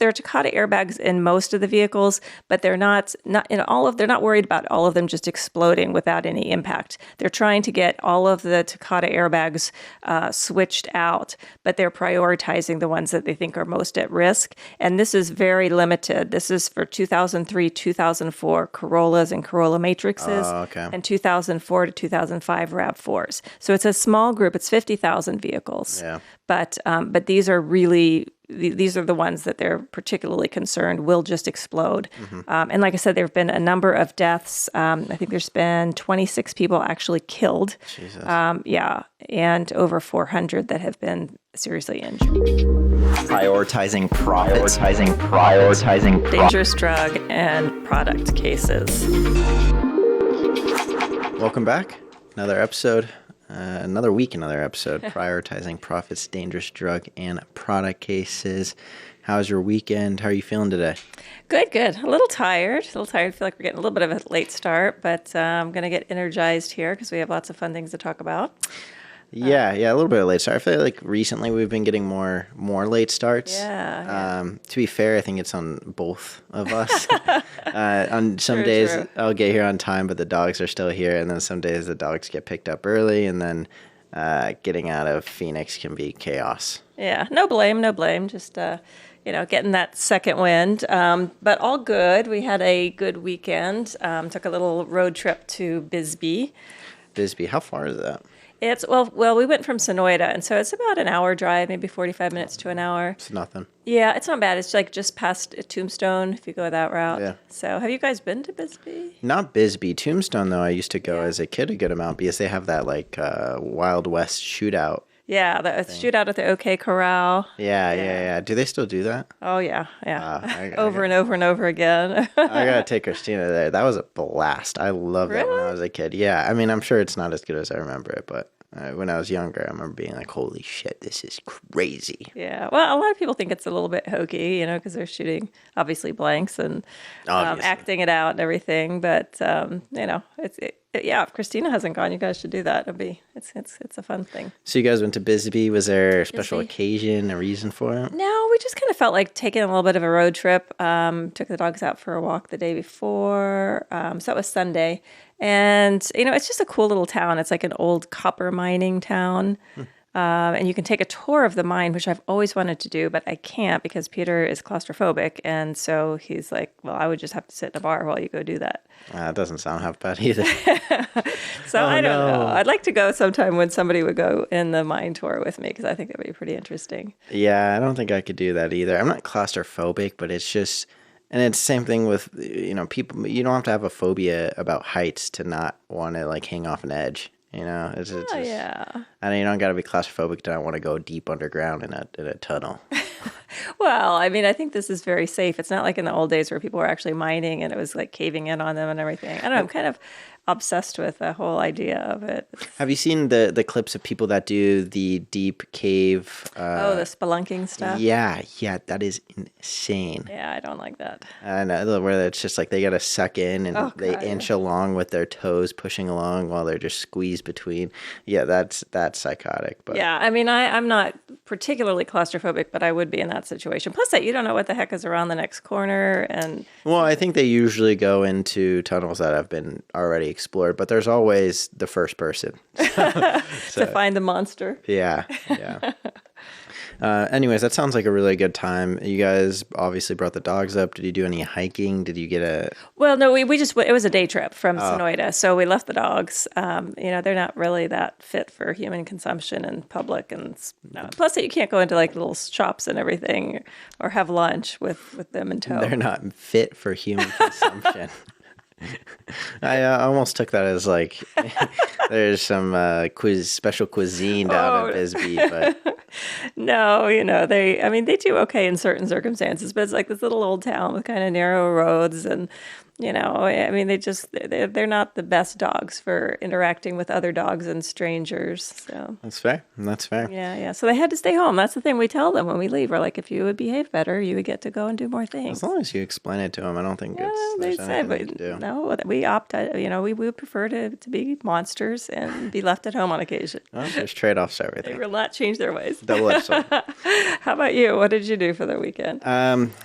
there are Takata airbags in most of the vehicles, but they're not in all of. They're not worried about all of them just exploding without any impact. They're trying to get all of the Takata airbags switched out, but they're prioritizing the ones that they think are most at risk. And this is very limited. This is for 2003, 2004 Corollas and Corolla Matrixes, and 2004 to 2005 RAV4s. So it's a small group. It's 50,000 vehicles. Yeah. But these are the ones that they're particularly concerned will just explode. And like I said, there have been a number of deaths. I think there's been 26 people actually killed. Jesus. And over 400 that have been seriously injured. Prioritizing profits. Dangerous drug and product cases. Welcome back. Another episode. Another week, another episode. Prioritizing profits, dangerous drug, and product cases. How's your weekend? How are you feeling today? Good. A little tired. I feel like we're getting a little bit of a late start, but I'm going to get energized here because we have lots of fun things to talk about. Yeah, a little bit of late start. I feel like recently we've been getting more late starts. Yeah. To be fair, I think it's on both of us. On some days, true. I'll get here on time, but the dogs are still here. And then some days the dogs get picked up early. And then getting out of Phoenix can be chaos. Yeah, no blame. Just, getting that second wind. But all good. We had a good weekend. Took a little road trip to Bisbee. Bisbee, how far is that? It's, well, we went from Sonoyta, and so it's about an hour drive, maybe 45 minutes to an hour. It's nothing. Yeah, it's not bad. It's like just past Tombstone, if you go that route. Yeah. So have you guys been to Bisbee? Not Bisbee. Tombstone, though, I used to go as a kid a good amount because they have that, like, Wild West shootout. Yeah, the shootout at the OK Corral. Yeah. Do they still do that? Oh, yeah. Over and over again. I got to take Christina there. That was a blast. I loved that when I was a kid. Yeah, I mean, I'm sure it's not as good as I remember it, but when I was younger, I remember being like, holy shit, this is crazy. Yeah, well, a lot of people think it's a little bit hokey, because they're shooting, obviously, blanks and acting it out and everything. But, if Christina hasn't gone, you guys should do that. It's a fun thing. So you guys went to Bisbee. Was there a special occasion, a reason for it? No, we just kind of felt like taking a little bit of a road trip. Took the dogs out for a walk the day before. So that was Sunday. And, it's just a cool little town. It's like an old copper mining town. And you can take a tour of the mine, which I've always wanted to do, but I can't because Peter is claustrophobic. And so he's like, well, I would just have to sit in a bar while you go do that. That doesn't sound half bad either. So I don't know. I'd like to go sometime when somebody would go in the mine tour with me because I think that would be pretty interesting. Yeah, I don't think I could do that either. I'm not claustrophobic, but it's just... And it's the same thing with, people. You don't have to have a phobia about heights to not want to, like, hang off an edge. It's just, yeah. I mean, you don't got to be claustrophobic to not want to go deep underground in a tunnel. Well, I mean, I think this is very safe. It's not like in the old days where people were actually mining and it was like caving in on them and everything. I don't know. I'm kind of obsessed with the whole idea of it. Have you seen the clips of people that do the deep cave? The spelunking stuff? Yeah, that is insane. Yeah, I don't like that. I know, where it's just like they got to suck in and they inch along with their toes pushing along while they're just squeezed between. Yeah, that's psychotic. But yeah, I mean, I'm not particularly claustrophobic, but I would be in that situation. Plus that you don't know what the heck is around the next corner. Well, I think they usually go into tunnels that have been already explored, but there's always the first person to find the monster. Yeah. Anyways, that sounds like a really good time. You guys obviously brought the dogs up. Did you do any hiking? Did you get a... Well, no, we just, it was a day trip from Sonoyta. So we left the dogs. They're not really that fit for human consumption in public. And plus that you can't go into like little shops and everything or have lunch with them in tow. They're not fit for human consumption. I almost took that as like there's some special cuisine down in Bisbee, but no, they do okay in certain circumstances, but it's like this little old town with kind of narrow roads and I mean, they're not the best dogs for interacting with other dogs and strangers. So That's fair. That's fair. yeah. So they had to stay home. That's the thing we tell them when we leave. We're like, if you would behave better, you would get to go and do more things. As long as you explain it to them, I don't think They there's anything said, they can do. no, we opt out. We would prefer to be monsters and be left at home on occasion. Well, there's trade-offs to They everything. will not change their ways. Double-edged sword. How about you? What did you do for the weekend?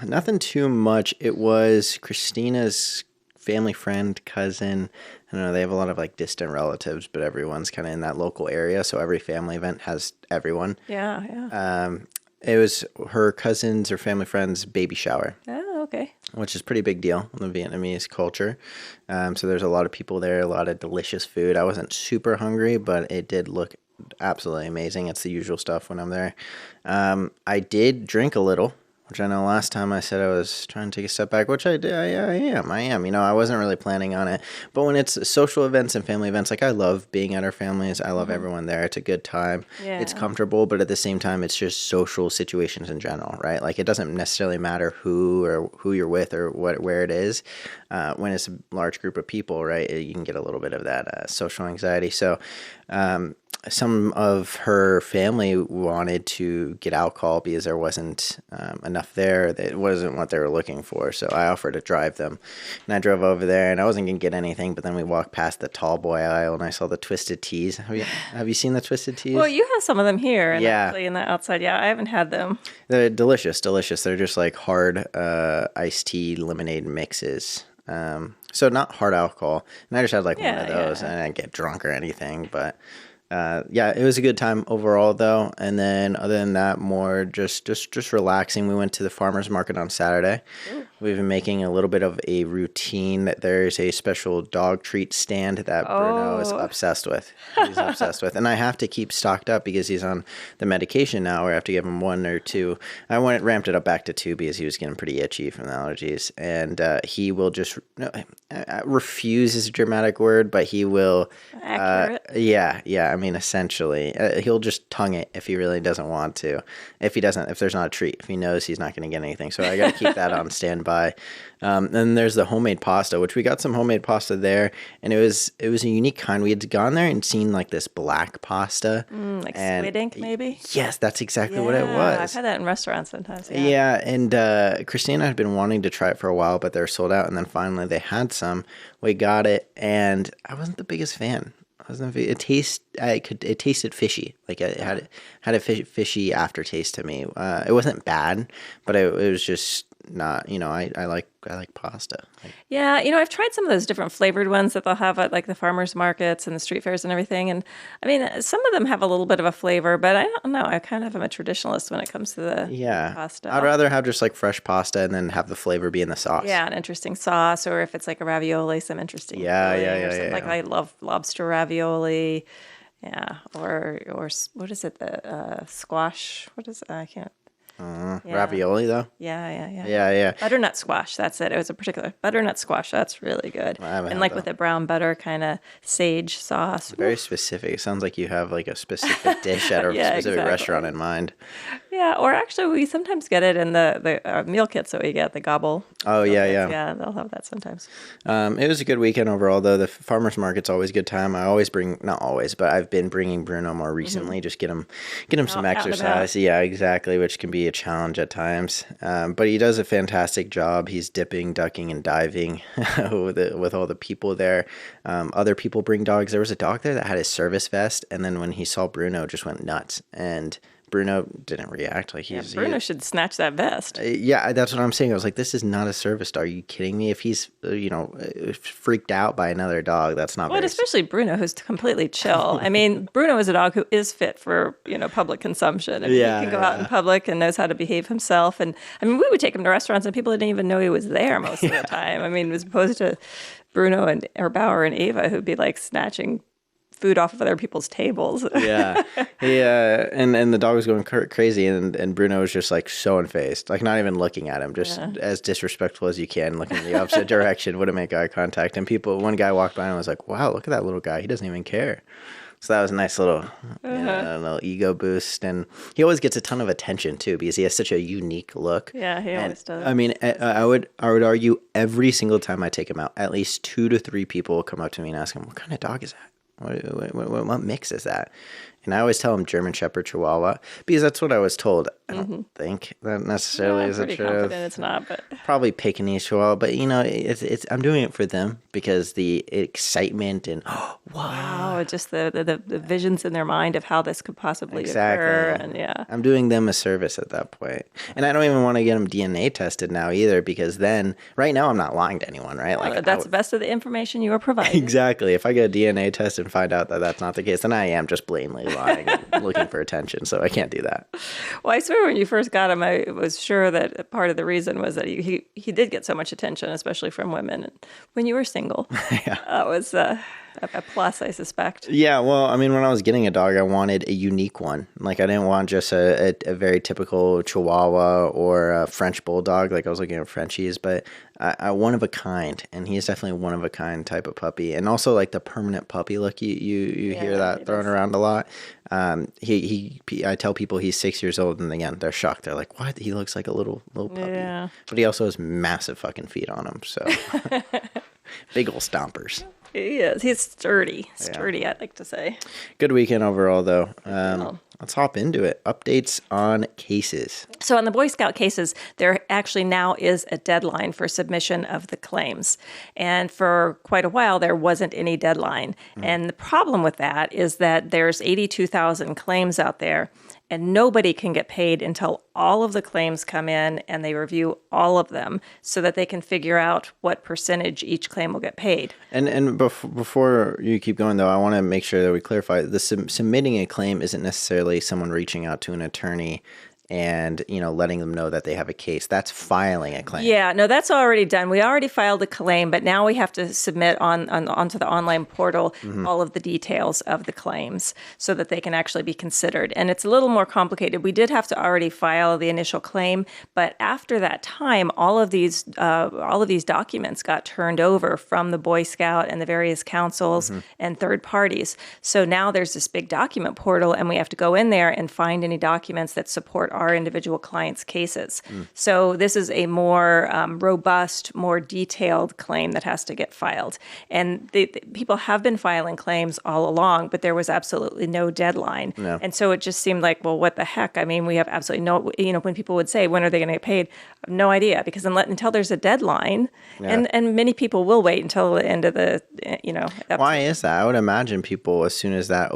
Nothing too much. It was Christina's family friend, cousin. I don't know, they have a lot of like distant relatives, but everyone's kind of in that local area. So every family event has everyone. Yeah. It was her cousin's or family friend's baby shower, Oh, okay. which is a pretty big deal in the Vietnamese culture. So there's a lot of people there, a lot of delicious food. I wasn't super hungry, but it did look absolutely amazing. It's the usual stuff when I'm there. I did drink a little, which I know last time I said I was trying to take a step back, which I did. I am. I wasn't really planning on it. But when it's social events and family events, like I love being at our families. I love everyone there. It's a good time. Yeah. It's comfortable, but at the same time, it's just social situations in general, right? Like it doesn't necessarily matter who you're with or where it is. When it's a large group of people, right, you can get a little bit of that social anxiety. So some of her family wanted to get alcohol because there wasn't enough there. It wasn't what they were looking for. So I offered to drive them. And I drove over there, and I wasn't going to get anything. But then we walked past the tall boy aisle, and I saw the Twisted Teas. Have you seen the Twisted Teas? Well, you have some of them here, and Yeah. actually in the outside. Yeah, I haven't had them. They're delicious. They're just like hard iced tea lemonade mixes. So not hard alcohol. And I just had like one of those, and I didn't get drunk or anything. But it was a good time overall, though. And then other than that, more just relaxing. We went to the farmer's market on Saturday. Ooh. We've been making a little bit of a routine that there's a special dog treat stand that Bruno is obsessed with. He's obsessed with. And I have to keep stocked up because he's on the medication now where I have to give him 1 or 2. I ramped it up back to 2 because he was getting pretty itchy from the allergies. And he will just refuse is a dramatic word, but he will. Accurate. Yeah. I mean, essentially, he'll just tongue it if he really doesn't want to. If there's not a treat, if he knows he's not going to get anything. So I got to keep that on standby. Then there's the homemade pasta, which we got some homemade pasta there, and it was a unique kind. We had gone there and seen like this black pasta, like squid ink, maybe. Yes, that's exactly what it was. I've had that in restaurants sometimes. Yeah, and Christina had been wanting to try it for a while, but they're sold out. And then finally they had some. We got it, and I wasn't the biggest fan. It tasted fishy. Like it had a fishy aftertaste to me. It wasn't bad, but it was just not. I like pasta. Yeah, I've tried some of those different flavored ones that they'll have at like the farmers markets and the street fairs and everything. And I mean, some of them have a little bit of a flavor, but I don't know. I kind of am a traditionalist when it comes to the pasta. I'd rather have just like fresh pasta and then have the flavor be in the sauce. Yeah, an interesting sauce, or if it's like a ravioli, some interesting. Yeah. Like I love lobster ravioli. Yeah, or what is it? The squash. What is it? I can't. Ravioli though. Yeah. Butternut squash. That's it. It was a particular butternut squash. That's really good. And like with a brown butter kind of sage sauce. Very specific. It sounds like you have like a specific dish at a specific restaurant in mind. Yeah, or actually we sometimes get it in the meal kits that we get, the gobble. Oh, yeah. Yeah, they'll have that sometimes. It was a good weekend overall, though. The farmer's market's always a good time. I always not always, but I've been bringing Bruno more recently, just get him some exercise. Yeah, exactly, which can be a challenge at times. But he does a fantastic job. He's dipping, ducking, and diving with all the people there. Other people bring dogs. There was a dog there that had his service vest, and then when he saw Bruno, just went nuts. And Bruno didn't react. Like Bruno should snatch that vest. Yeah, that's what I'm saying. I was like, this is not a service dog. Are you kidding me? If he's, freaked out by another dog, that's not. Well, especially Bruno, who's completely chill. I mean, Bruno is a dog who is fit for public consumption. I mean, he can go out in public and knows how to behave himself. And I mean, we would take him to restaurants and people didn't even know he was there most of the time. I mean, as opposed to Bruno or Bauer and Ava, who'd be like snatching food off of other people's tables. Yeah. And the dog was going crazy, and Bruno was just like so unfazed, like not even looking at him, just as disrespectful as you can, looking in the opposite direction, wouldn't make eye contact. And one guy walked by and was like, wow, look at that little guy. He doesn't even care. So that was a nice little ego boost. And he always gets a ton of attention too because he has such a unique look. Yeah, he always does. I mean, I would argue every single time I take him out, at least 2 to 3 people will come up to me and ask him, "What kind of dog is that? What mix is that?" And I always tell him German Shepherd Chihuahua because that's what I was told. I don't think that necessarily is the pretty truth. confident it's not, but Probably Pekingese Chihuahua, but it's I'm doing it for them because the excitement and wow, just the visions in their mind of how this could possibly occur, and I'm doing them a service at that point. And I don't even want to get them DNA tested now either because then right now I'm not lying to anyone, right? Like that's the best of the information you are providing. Exactly. If I get a DNA test and find out that that's not the case, then I am just blatantly lying and looking for attention. So I can't do that. Well, I swear when you first got him, I was sure that part of the reason was that he did get so much attention, especially from women. And when you were single, that was a plus, I suspect. Yeah, well, I mean, when I was getting a dog, I wanted a unique one. Like, I didn't want just a very typical Chihuahua or a French Bulldog. Like, I was looking at Frenchies, but I one of a kind, and he's definitely one of a kind type of puppy. And also, like, the permanent puppy look, you hear that thrown around a lot. I tell people he's 6 years old, and again, they're shocked. They're like, "What? He looks like a little puppy." Yeah. But he also has massive fucking feet on him, so big old stompers. He is. He's sturdy, I'd like to say. Good weekend overall, though. Let's hop into it. Updates on cases. So on the Boy Scout cases, there actually now is a deadline for submission of the claims. And for quite a while, there wasn't any deadline. And the problem with that is that there's 82,000 claims out there, and nobody can get paid until all of the claims come in and they review all of them so that they can figure out what percentage each claim will get paid. And before you keep going, though, I want to make sure that we clarify the submitting a claim isn't necessarily someone reaching out to an attorney and, letting them know that they have a case. That's filing a claim. Yeah, no, that's already done. We already filed a claim, but now we have to submit onto the online portal all of the details of the claims so that they can actually be considered. And it's a little more complicated. We did have to already file the initial claim, but after that time, all of these documents got turned over from the Boy Scout and the various councils and third parties. So now there's this big document portal, and we have to go in there and find any documents that support our individual clients' cases. So this is a more robust, more detailed claim that has to get filed. And the people have been filing claims all along, but there was absolutely no deadline. No. And so it just seemed like, well, what the heck? I mean, we have absolutely no, when people would say, when are they going to get paid? I have no idea, because until there's a deadline, and many people will wait until the end of the, Why is that? I would imagine people, as soon as that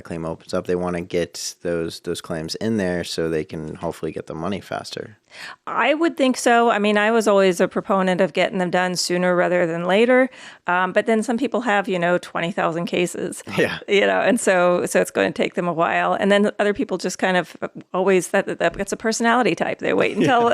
claim opens up, they want to get those claims in there so they can hopefully get the money faster. I would think so. I mean, I was always a proponent of getting them done sooner rather than later. But then some people have, 20,000 cases. Yeah. And so it's going to take them a while. And then other people just kind of always, that's a personality type. They wait until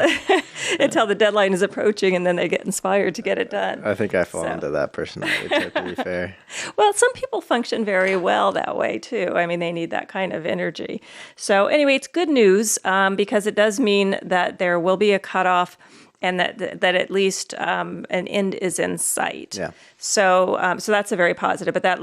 until the deadline is approaching, and then they get inspired to get it done. I think I fall into that personality type, to be fair. Well, some people function very well that way, too. I mean, they need that kind of energy. So anyway, it's good news because it does mean that there will be a cutoff and that at least an end is in sight. Yeah. So that's a very positive. But that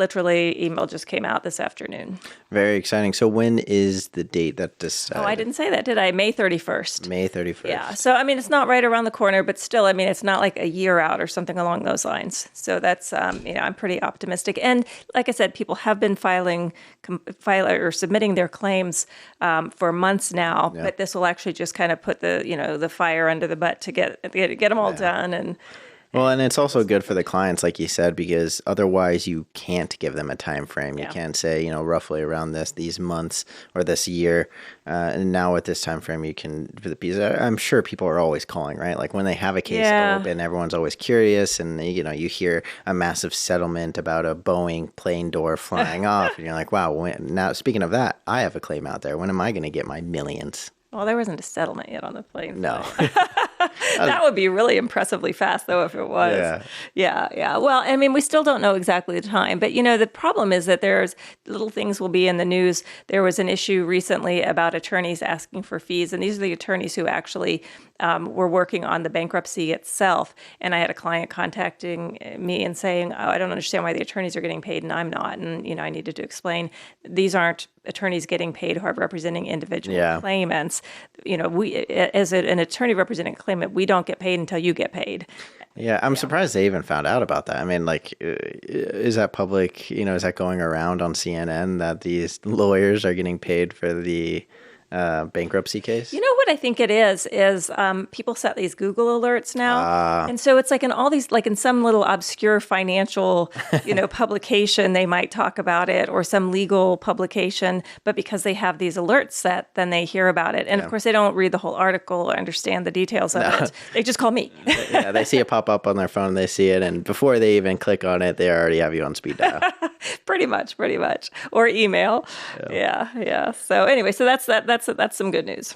email just came out this afternoon. Very exciting. So when is the date that this? Oh, I didn't say that, did I? May 31st. May 31st. Yeah. So, I mean, it's not right around the corner, but still, I mean, it's not like a year out or something along those lines. So that's, I'm pretty optimistic. And like I said, people have been submitting their claims for months now, but this will actually just kind of put the fire under the butt to get them all done. Well, and it's also good for the clients, like you said, because otherwise you can't give them a time frame. You can't say, roughly around these months or this year. And now with this time frame, you can, because I'm sure people are always calling, right? Like when they have a case open, everyone's always curious, and you hear a massive settlement about a Boeing plane door flying off, and you're like, wow. Now, speaking of that, I have a claim out there. When am I going to get my millions? Well, there wasn't a settlement yet on the plane. No. That would be really impressively fast, though, if it was. Yeah. Well, I mean, we still don't know exactly the time. But, the problem is that there's little things will be in the news. There was an issue recently about attorneys asking for fees. And these are the attorneys who actually were working on the bankruptcy itself. And I had a client contacting me and saying, oh, I don't understand why the attorneys are getting paid and I'm not. And, I needed to explain these aren't attorneys getting paid who are representing individual claimants. We, as an attorney representing a claimant, we don't get paid until you get paid. Yeah, I'm surprised they even found out about that. I mean, is that public, is that going around on CNN that these lawyers are getting paid for the bankruptcy case? You know what I think it is people set these Google alerts now. And so it's like in all these, like in some little obscure financial, publication, they might talk about it, or some legal publication, but because they have these alerts set, then they hear about it. And of course, they don't read the whole article or understand the details of it. They just call me. Yeah, they see it pop up on their phone, they see it, and before they even click on it, they already have you on speed dial. Pretty much. Or email. Yeah. So anyway, so that's some good news.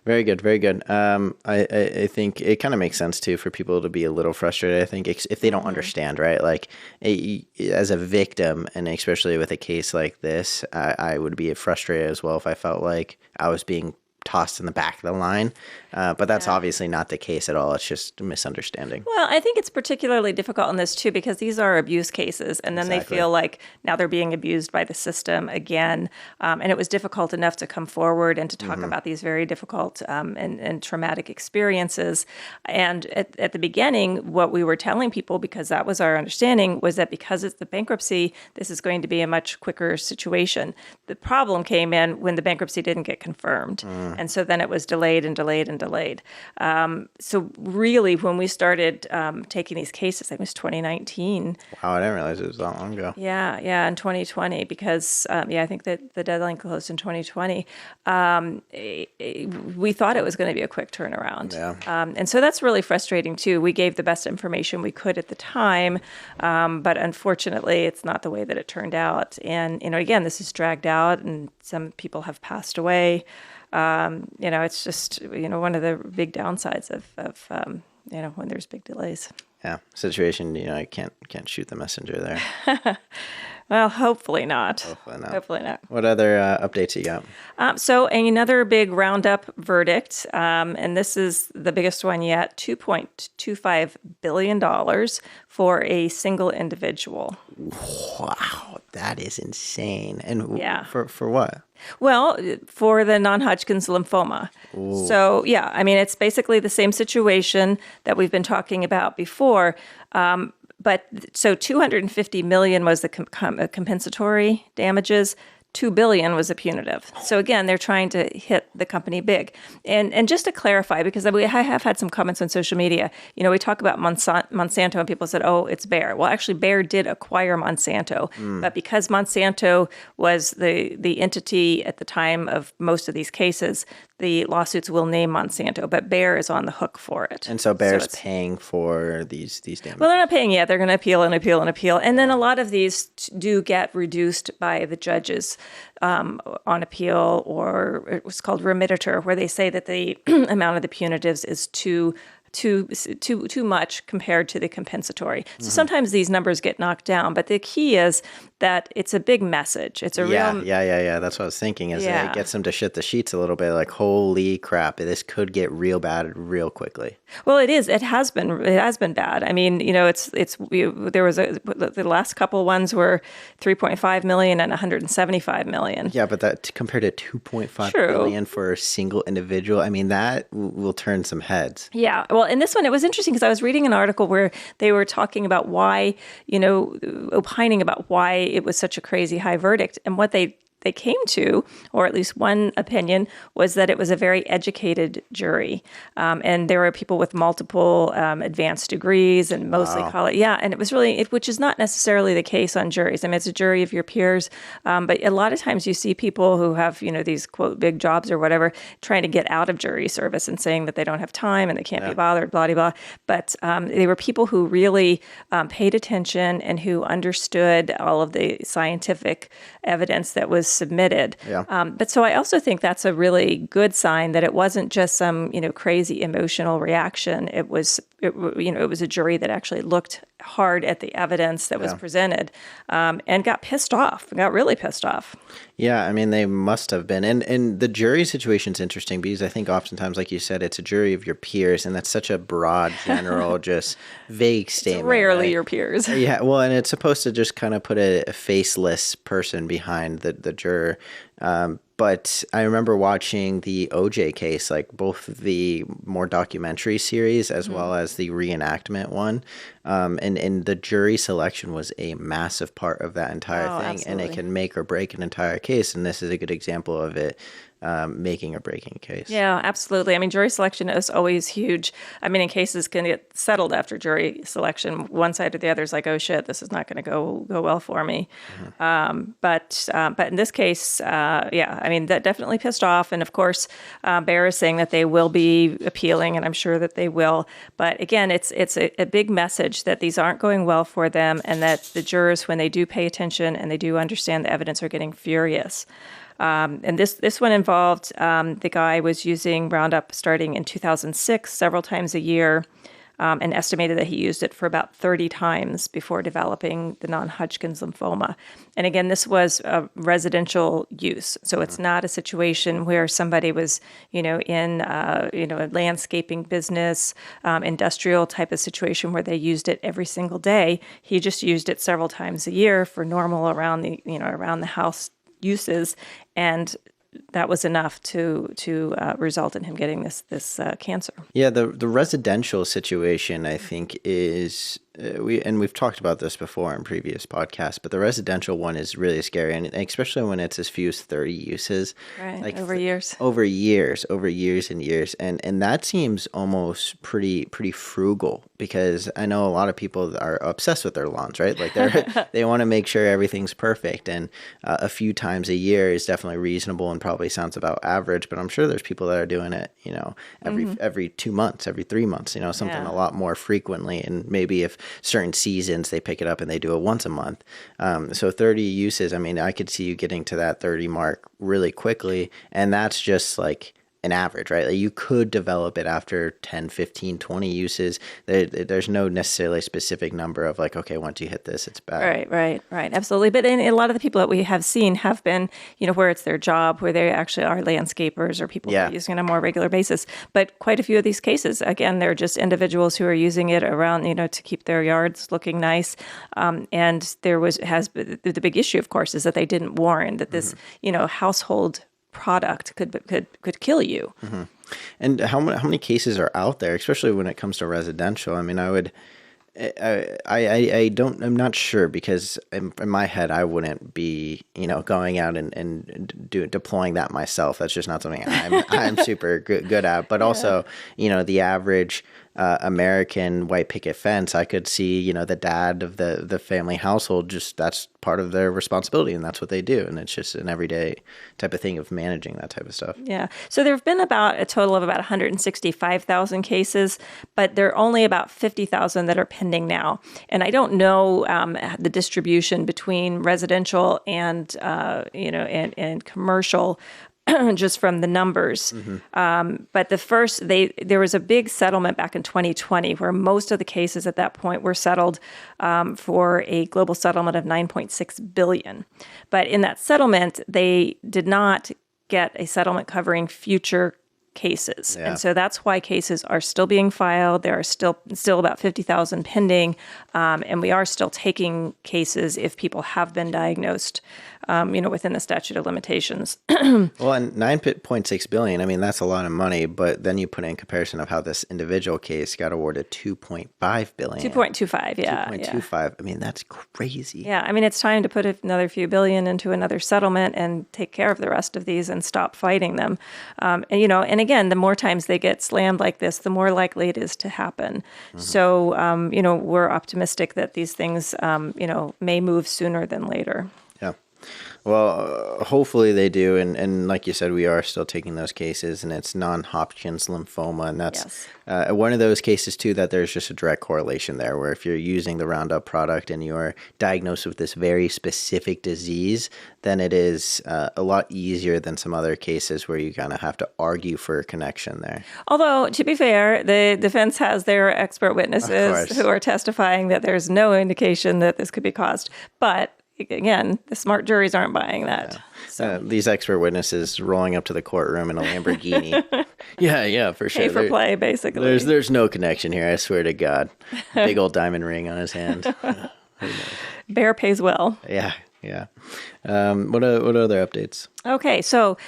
Very good. I think it kind of makes sense too for people to be a little frustrated. I think if they don't understand, right? Like as a victim, and especially with a case like this, I would be frustrated as well if I felt like I was being tossed in the back of the line. But that's obviously not the case at all. It's just a misunderstanding. Well, I think it's particularly difficult in this too, because these are abuse cases, and then they feel like now they're being abused by the system again. And it was difficult enough to come forward and to talk about these very difficult and traumatic experiences. And at the beginning, what we were telling people, because that was our understanding, was that because it's the bankruptcy, this is going to be a much quicker situation. The problem came in when the bankruptcy didn't get confirmed. And so then it was delayed. So really, when we started taking these cases, I think it was 2019. Wow, I didn't realize it was that long ago. Yeah, in 2020, because, I think that the deadline closed in 2020. We thought it was going to be a quick turnaround. Yeah. And so that's really frustrating, too. We gave the best information we could at the time, but unfortunately, it's not the way that it turned out. And, again, this is dragged out, and some people have passed away. It's just, one of the big downsides of when there's big delays. Yeah. Situation, I can't shoot the messenger there. Well, hopefully not. Hopefully not. What other updates you got? So another big RoundUp verdict, and this is the biggest one yet, $2.25 billion for a single individual. Wow, that is insane. And for what? Well, for the non-Hodgkin's lymphoma. Ooh. So, it's basically the same situation that we've been talking about before. But so 250 million was the compensatory damages. 2 billion was a punitive. So again, they're trying to hit the company big. And just to clarify, because I have had some comments on social media, we talk about Monsanto and people said, oh, it's Bayer. Well, actually, Bayer did acquire Monsanto. But because Monsanto was the entity at the time of most of these cases, the lawsuits will name Monsanto, but Bayer is on the hook for it. And so Bayer's paying for these damages? Well, they're not paying yet. They're going to appeal. And then a lot of these do get reduced by the judges on appeal, or it was called remittitor, where they say that the amount of the punitives is too much compared to the compensatory. So sometimes these numbers get knocked down, but the key is that it's a big message. It's a real... Yeah. That's what I was thinking, is that it gets them to shit the sheets a little bit, like, holy crap, this could get real bad real quickly. Well, it is. It has been bad. I mean, there was the last couple ones were 3.5 million and 175 million. Yeah, but that compared to 2.5 billion for a single individual, I mean, that will turn some heads. Yeah. Well, in this one, it was interesting because I was reading an article where they were talking about why, opining about why it was such a crazy high verdict. And what they came to, or at least one opinion, was that it was a very educated jury. And there were people with multiple advanced degrees and mostly college. Yeah, and it was really, which is not necessarily the case on juries. I mean, it's a jury of your peers. But a lot of times you see people who have, these, quote, big jobs or whatever, trying to get out of jury service and saying that they don't have time and they can't be bothered, blah, blah, blah. But they were people who really paid attention and who understood all of the scientific evidence that was submitted. Yeah. But so I also think that's a really good sign that it wasn't just some, crazy emotional reaction. It was a jury that actually looked hard at the evidence that was presented, and got really pissed off. Yeah, I mean, they must have been. And the jury situation's interesting because I think oftentimes, like you said, it's a jury of your peers, and that's such a broad, general, just vague statement. It's rarely right? your peers. Yeah, well, and it's supposed to just kind of put a faceless person behind the juror. But I remember watching the OJ case, like both the more documentary series as well as the reenactment one. And the jury selection was a massive part of that entire thing. Absolutely. And it can make or break an entire case. And this is a good example of it making or breaking a case. Yeah, absolutely. I mean, jury selection is always huge. I mean, in cases can get settled after jury selection, one side or the other is like, oh shit, this is not going to go well for me. But in this case, I mean, that definitely pissed off. And of course, Bayer is saying that they will be appealing, and I'm sure that they will. But again, it's a big message that these aren't going well for them, and that the jurors, when they do pay attention and they do understand the evidence, are getting furious. And this one involved the guy was using Roundup starting in 2006 several times a year, and estimated that he used it for about 30 times before developing the non-Hodgkin's lymphoma. And again, this was a residential use, so it's not a situation where somebody was, in a landscaping business, industrial type of situation where they used it every single day. He just used it several times a year for normal around the house uses, and that was enough to result in him getting this cancer. Yeah, the residential situation, I think, is we've talked about this before in previous podcasts, but the residential one is really scary, and especially when it's as few as 30 uses, Right, like over years and years, and that seems almost pretty frugal, because I know a lot of people are obsessed with their lawns, right? Like they want to make sure everything's perfect, and a few times a year is definitely reasonable and probably sounds about average. But I'm sure there's people that are doing it, every 2 months, every 3 months, something a lot more frequently, and maybe if certain seasons they pick it up and they do it once a month. So 30 uses, I mean, I could see you getting to that 30 mark really quickly, and that's just like an average, right? Like you could develop it after 10, 15, 20 uses. There's no necessarily specific number of like, okay, once you hit this, it's bad. Right. Absolutely. But a lot of the people that we have seen have been, where it's their job, where they actually are landscapers or people who are using it on a more regular basis. But quite a few of these cases, again, they're just individuals who are using it around, to keep their yards looking nice. And the big issue, of course, is that they didn't warn that this, household product could kill you. Mm-hmm. And how many cases are out there, especially when it comes to residential? I mean, I'm not sure, because in my head, I wouldn't be, going out and deploying that myself. That's just not something I'm super good at. But also, the average American white picket fence, I could see, the dad of the family household, just that's part of their responsibility, and that's what they do. And it's just an everyday type of thing of managing that type of stuff. Yeah. So there have been about a total of about 165,000 cases, but there are only about 50,000 that are pending now. And I don't know the distribution between residential and and commercial, just from the numbers. But there was a big settlement back in 2020 where most of the cases at that point were settled for a global settlement of $9.6 billion. But in that settlement, they did not get a settlement covering future cases. Yeah. And so that's why cases are still being filed. There are still about 50,000 pending. And we are still taking cases if people have been diagnosed, within the statute of limitations. Well, and $9.6 billion, I mean, that's a lot of money, but then you put it in comparison of how this individual case got awarded $2.5 billion. 2.25, yeah. 2.25. I mean, that's crazy. Yeah, I mean, it's time to put another few billion into another settlement and take care of the rest of these and stop fighting them. And again, the more times they get slammed like this, the more likely it is to happen. So, we're optimistic that these things, may move sooner than later. Yeah. Well, hopefully they do. And like you said, we are still taking those cases, and it's non-Hodgkin's lymphoma. And that's one of those cases, too, that there's just a direct correlation there, where if you're using the RoundUp product and you're diagnosed with this very specific disease, then it is a lot easier than some other cases where you kind of have to argue for a connection there. Although, to be fair, the defense has their expert witnesses who are testifying that there's no indication that this could be caused. But again, the smart juries aren't buying that. Yeah. So. These expert witnesses rolling up to the courtroom in a Lamborghini. yeah, for sure. Pay for play, basically. There's no connection here, I swear to God. Big old diamond ring on his hand. Bear pays well. Yeah. What other updates? Okay, so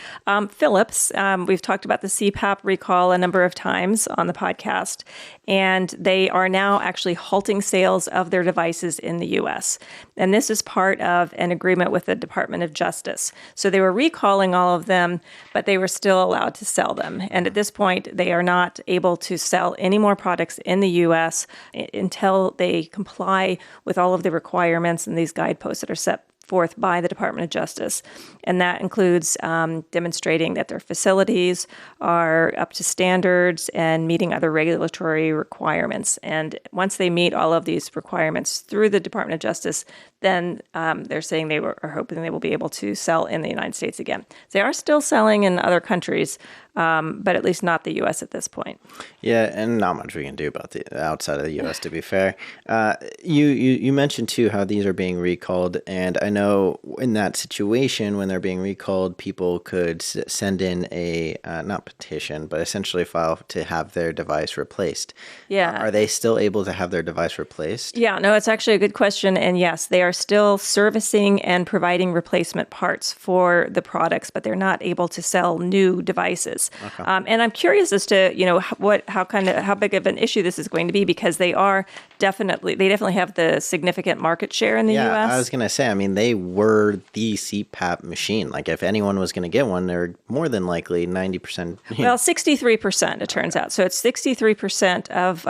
Phillips, we've talked about the CPAP recall a number of times on the podcast, and they are now actually halting sales of their devices in the U.S. And this is part of an agreement with the Department of Justice. So they were recalling all of them, but they were still allowed to sell them. And at this point, they are not able to sell any more products in the U.S. until they comply with all of the requirements and these guideposts that are set forth by the Department of Justice. And that includes demonstrating that their facilities are up to standards and meeting other regulatory requirements. And once they meet all of these requirements through the Department of Justice, then they're saying they are hoping they will be able to sell in the United States again. They are still selling in other countries, but at least not the U.S. at this point. Yeah, and not much we can do about the outside of the U.S., to be fair. You mentioned, too, how these are being recalled, and I know in that situation, when they're being recalled, people could send in a, not petition, but essentially file to have their device replaced. Yeah. Are they still able to have their device replaced? Yeah, no, it's actually a good question. And yes, they are still servicing and providing replacement parts for the products, but they're not able to sell new devices. Okay. And I'm curious as to, how big of an issue this is going to be, because they definitely have the significant market share in the U.S. I was going to say, they were the CPAP machine. Like, if anyone was going to get one, they're more than likely 90%. Well, 63%, it turns out. So it's 63% of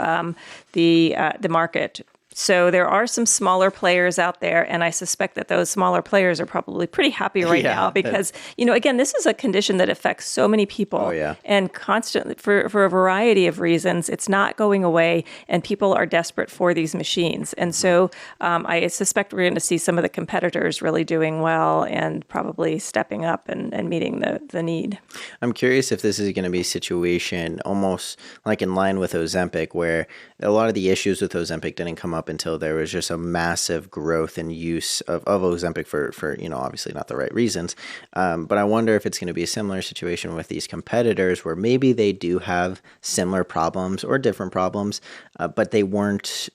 the market. So there are some smaller players out there, and I suspect that those smaller players are probably pretty happy right now because, again, this is a condition that affects so many people. Oh, yeah. And constantly, for a variety of reasons, it's not going away, and people are desperate for these machines. And so I suspect we're going to see some of the competitors really doing well and probably stepping up and meeting the need. I'm curious if this is going to be a situation almost like in line with Ozempic, where a lot of the issues with Ozempic didn't come up until there was just a massive growth in use of Ozempic for obviously not the right reasons. But I wonder if it's going to be a similar situation with these competitors where maybe they do have similar problems or different problems, but they weren't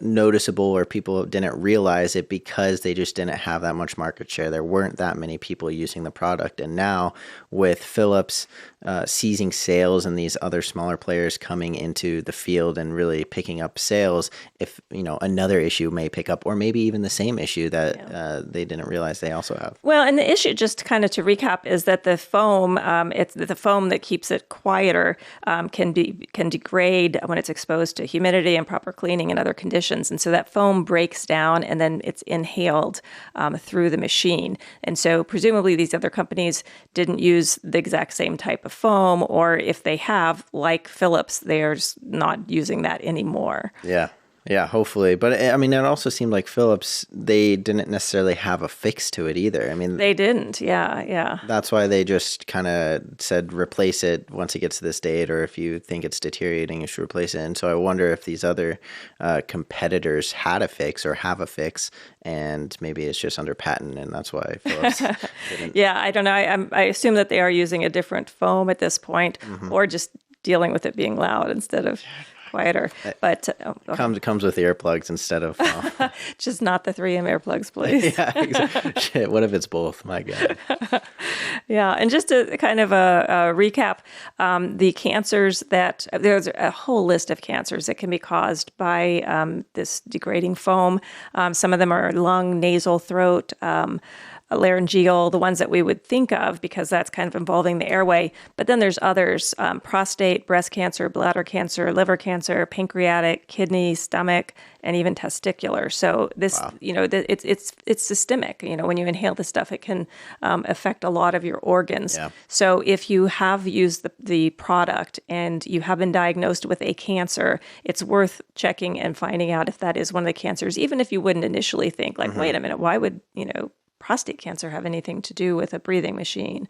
noticeable, or people didn't realize it because they just didn't have that much market share. There weren't that many people using the product. And now with Phillips seizing sales and these other smaller players coming into the field and really picking up sales, if another issue may pick up, or maybe even the same issue that they didn't realize they also have. Well, and the issue, just kind of to recap, is that the foam, it's the foam that keeps it quieter, can degrade when it's exposed to humidity and proper cleaning and other conditions. And so that foam breaks down and then it's inhaled through the machine. And so presumably these other companies didn't use the exact same type of foam, or if they have, like Phillips, they're just not using that anymore. Yeah, hopefully. But it also seemed like Phillips, they didn't necessarily have a fix to it either. They didn't. Yeah. That's why they just kind of said replace it once it gets to this date, or if you think it's deteriorating, you should replace it. And so I wonder if these other competitors had a fix or have a fix, and maybe it's just under patent, and that's why Phillips didn't. Yeah, I don't know. I assume that they are using a different foam at this point, or just dealing with it being loud instead of quieter, but comes with earplugs instead of just not the 3M earplugs, please. Yeah, exactly. Shit, what if it's both? My God. Yeah, and just to kind of a recap, the cancers there's a whole list of cancers that can be caused by this degrading foam. Some of them are lung, nasal, throat, laryngeal, the ones that we would think of because that's kind of involving the airway. But then there's others, prostate, breast cancer, bladder cancer, liver cancer, pancreatic, kidney, stomach, and even testicular. So this, it's systemic. When you inhale this stuff, it can affect a lot of your organs. Yeah. So if you have used the product and you have been diagnosed with a cancer, it's worth checking and finding out if that is one of the cancers, even if you wouldn't initially think like, wait a minute, why would, prostate cancer have anything to do with a breathing machine?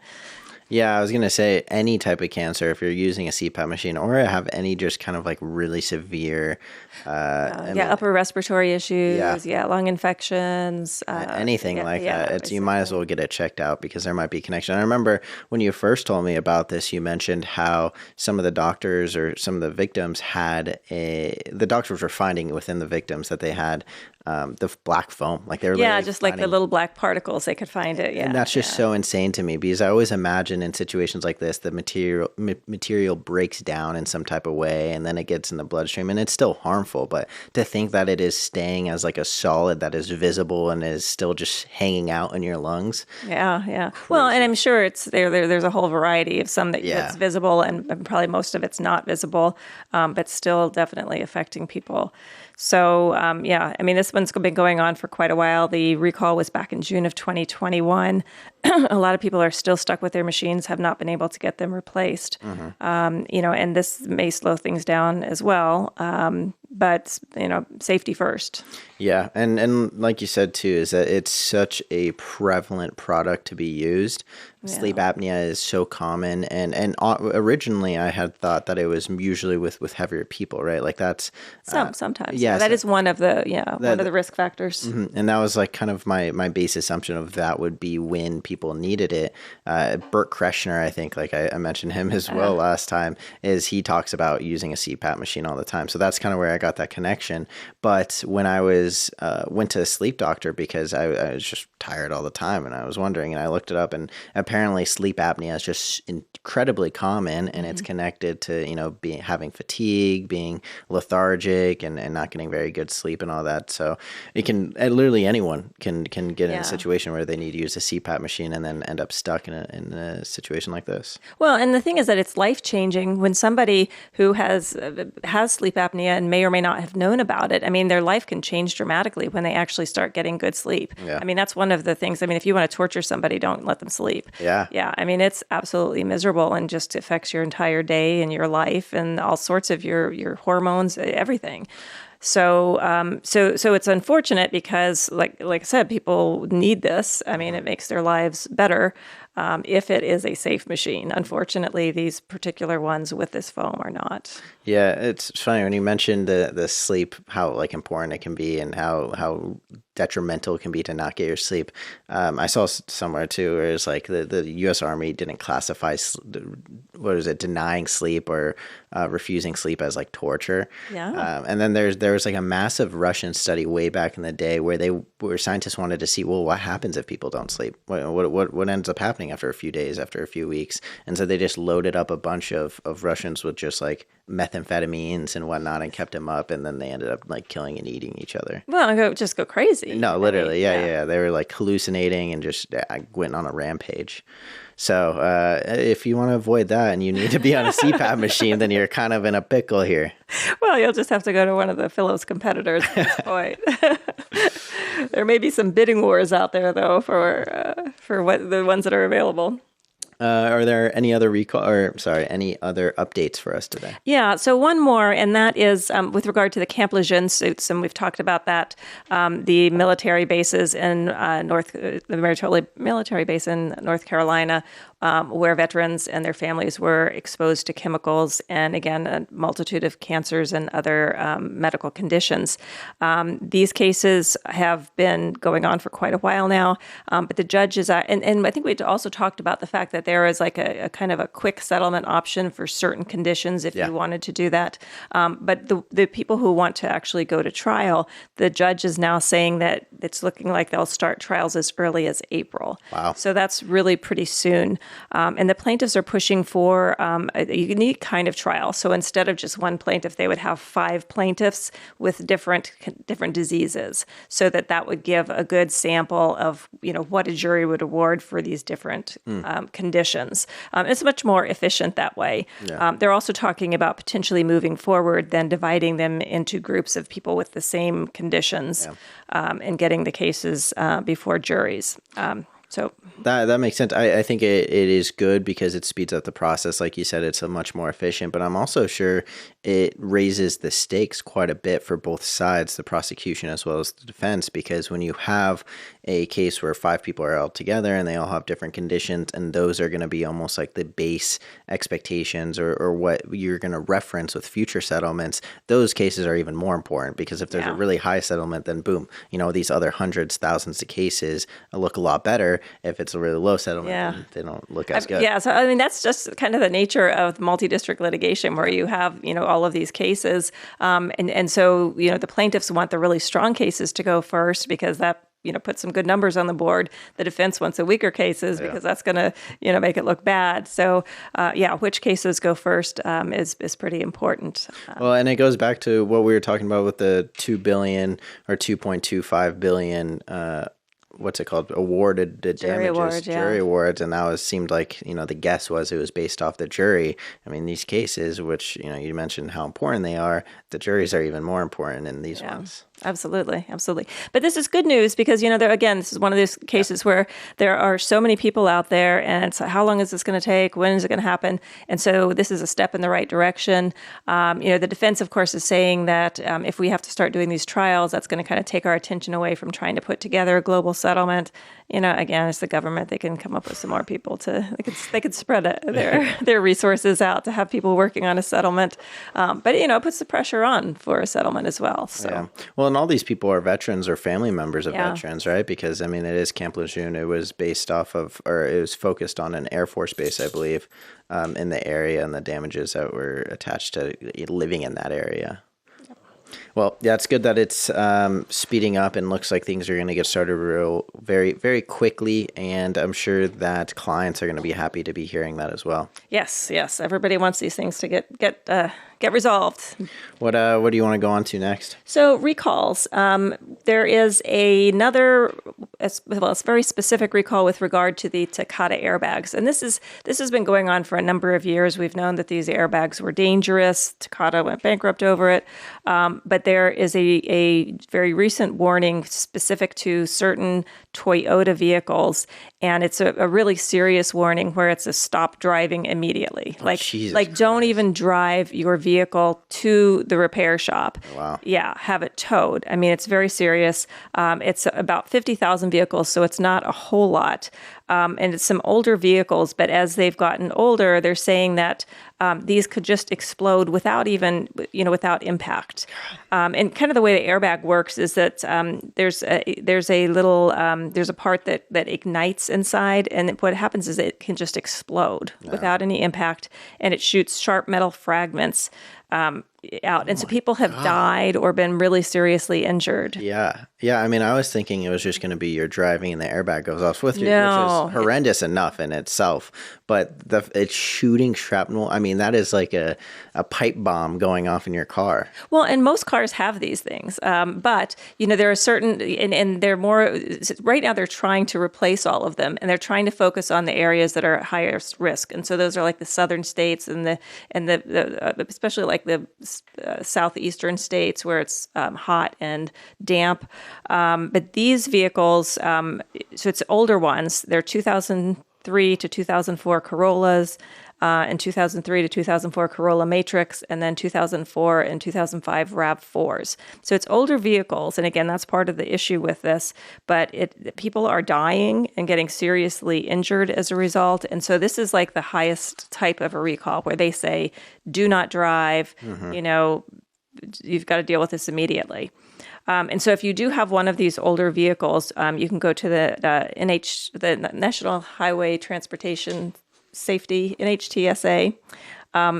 Yeah, I was going to say any type of cancer, if you're using a CPAP machine or have any just kind of like really severe... upper respiratory issues, lung infections. Anything like that. You might as well get it checked out because there might be a connection. I remember when you first told me about this, you mentioned how some of the doctors or some of the victims the doctors were finding within the victims that they had the black foam. Like they were just like the little black particles, they could find it. Yeah, and that's just so insane to me because I always imagine in situations like this, the material breaks down in some type of way and then it gets in the bloodstream and it's still harmful. But to think that it is staying as like a solid that is visible and is still just hanging out in your lungs. Yeah. Crazy. Well, and I'm sure it's there's a whole variety of some that's visible and probably most of it's not visible, but still definitely affecting people. So, this one's been going on for quite a while. The recall was back in June of 2021. A lot of people are still stuck with their machines, have not been able to get them replaced. And this may slow things down as well. But, safety first. Yeah. And like you said, too, is that it's such a prevalent product to be used. Yeah. Sleep apnea is so common. And originally I had thought that it was usually with heavier people, right? Like that's... sometimes. Yeah. That is one of the, one of the risk factors. Mm-hmm. And that was like kind of my base assumption of that would be when people needed it. Bert Kreschner, I think, like I mentioned him as well last time, is he talks about using a CPAP machine all the time. So that's kind of where I got that connection. But when I went to a sleep doctor because I was just tired all the time and I was wondering and I looked it up and apparently sleep apnea is just incredibly common and it's connected to, having fatigue, being lethargic and not getting very good sleep and all that. So it can, literally anyone can get in a situation where they need to use a CPAP machine and then end up stuck in a situation like this. Well, and the thing is that it's life-changing when somebody who has sleep apnea and may or may not have known about it. I mean, their life can change dramatically when they actually start getting good sleep. Yeah. I mean, that's one of the things. I mean, if you want to torture somebody, don't let them sleep. Yeah. Yeah. I mean, it's absolutely miserable and just affects your entire day and your life and all sorts of your hormones, everything. So it's unfortunate because, like I said, people need this. I mean, it makes their lives better if it is a safe machine. Unfortunately, these particular ones with this foam are not. Yeah, it's funny when you mentioned the sleep, how like important it can be and how detrimental it can be to not get your sleep. I saw somewhere too where it's like the U.S. Army didn't classify denying sleep or refusing sleep as like torture. Yeah. And then there was like a massive Russian study way back in the day where scientists wanted to see, well, what happens if people don't sleep? What ends up happening after a few days, after a few weeks? And so they just loaded up a bunch of Russians with just like methamphetamines and whatnot and kept them up, and then they ended up like killing and eating each other. Well, just go crazy. No, literally, yeah. They were like hallucinating and just went on a rampage. So if you want to avoid that and you need to be on a CPAP machine, then you're kind of in a pickle here. Well, you'll just have to go to one of the Phillips competitors at this point. There may be some bidding wars out there, though, for what the ones that are available. Are there any other any other updates for us today? Yeah, so one more, and that is with regard to the Camp Lejeune suits, and we've talked about that, the military bases in the military base in North Carolina, where veterans and their families were exposed to chemicals, and again, a multitude of cancers and other medical conditions. These cases have been going on for quite a while now, but the judges, and I think we also talked about the fact that there is like a kind of a quick settlement option for certain conditions if you wanted to do that. But the people who want to actually go to trial, the judge is now saying that it's looking like they'll start trials as early as April. Wow. So that's really pretty soon. And the plaintiffs are pushing for a unique kind of trial. So instead of just one plaintiff, they would have 5 plaintiffs with different diseases, so that would give a good sample of what a jury would award for these different conditions. It's much more efficient that way. Yeah. They're also talking about potentially moving forward, then dividing them into groups of people with the same conditions, and getting the cases before juries. So that makes sense. I think it is good because it speeds up the process. Like you said, it's a much more efficient, but I'm also sure it raises the stakes quite a bit for both sides, the prosecution as well as the defense, because when you have a case where 5 people are all together and they all have different conditions, and those are going to be almost like the base expectations or what you're going to reference with future settlements, those cases are even more important, because if there's a really high settlement, then boom, these other hundreds, thousands of cases look a lot better. If it's a really low settlement, then they don't look as good. Yeah, so I mean, that's just kind of the nature of multi-district litigation, where you have, all of these cases. And so, the plaintiffs want the really strong cases to go first, because that put some good numbers on the board. The defense wants the weaker cases because that's going to, make it look bad. So, which cases go first is pretty important. Well, and it goes back to what we were talking about with the $2 billion or $2.25 billion. What's it called? Awarded the Jury damages, award, jury awards, and that seemed like the guess was it was based off the jury. I mean, these cases, which you mentioned how important they are, the juries are even more important in these ones. Absolutely. But this is good news because, this is one of those cases where there are so many people out there, and it's how long is this going to take? When is it going to happen? And so this is a step in the right direction. The defense, of course, is saying that if we have to start doing these trials, that's going to kind of take our attention away from trying to put together a global settlement. Again, it's the government. They can come up with some more people they could spread their resources out to have people working on a settlement. But it puts the pressure on for a settlement as well. So. Yeah. Well, and all these people are veterans or family members of veterans, right? Because, it is Camp Lejeune. It was based off of, or it was focused on an Air Force base, I believe, in the area, and the damages that were attached to living in that area. Well, yeah, it's good that it's speeding up, and looks like things are going to get started very, very quickly. And I'm sure that clients are going to be happy to be hearing that as well. Yes. Everybody wants these things to get resolved. What do you want to go on to next? So recalls. There is another, it's a very specific recall with regard to the Takata airbags, and this has been going on for a number of years. We've known that these airbags were dangerous. Takata went bankrupt over it, but there is a very recent warning specific to certain Toyota vehicles, and it's a really serious warning where it's a stop driving immediately. Don't even drive your vehicle to the repair shop. Wow. Yeah, have it towed. I mean, it's very serious. It's about 50,000 vehicles, so it's not a whole lot. And it's some older vehicles, but as they've gotten older, they're saying that these could just explode without without impact. And kind of the way the airbag works is that there's a part that ignites inside, and what happens is it can just explode without any impact, and it shoots sharp metal fragments out. And so people have died or been really seriously injured. Yeah. I mean, I was thinking it was just going to be you're driving and the airbag goes off with you, No. which is horrendous enough in itself. But it's shooting shrapnel. I mean, that is like a pipe bomb going off in your car. Well, and most cars have these things. But, there are certain, and they're more, right now they're trying to replace all of them, and they're trying to focus on the areas that are at highest risk. And so those are like the southern states and the especially like the southeastern states where it's hot and damp. But these vehicles, so it's older ones. They're 2003 to 2004 Corollas, and 2003 to 2004 Corolla Matrix, and then 2004 and 2005 RAV4s. So it's older vehicles, and again, that's part of the issue with this. But people are dying and getting seriously injured as a result, and so this is like the highest type of a recall where they say, "Do not drive." You've got to deal with this immediately. And so if you do have one of these older vehicles, you can go to the National Highway Transportation Safety, NHTSA,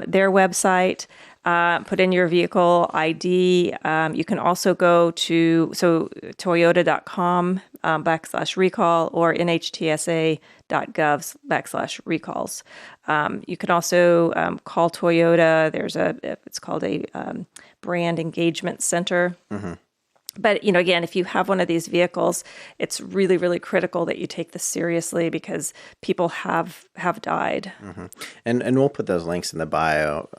their website. put in your vehicle ID. You can also go to toyota.com /recall or nhtsa.gov/recalls. You can also call Toyota. It's called a brand engagement center. But, again, if you have one of these vehicles, it's really, really critical that you take this seriously because people have died. And we'll put those links in the bio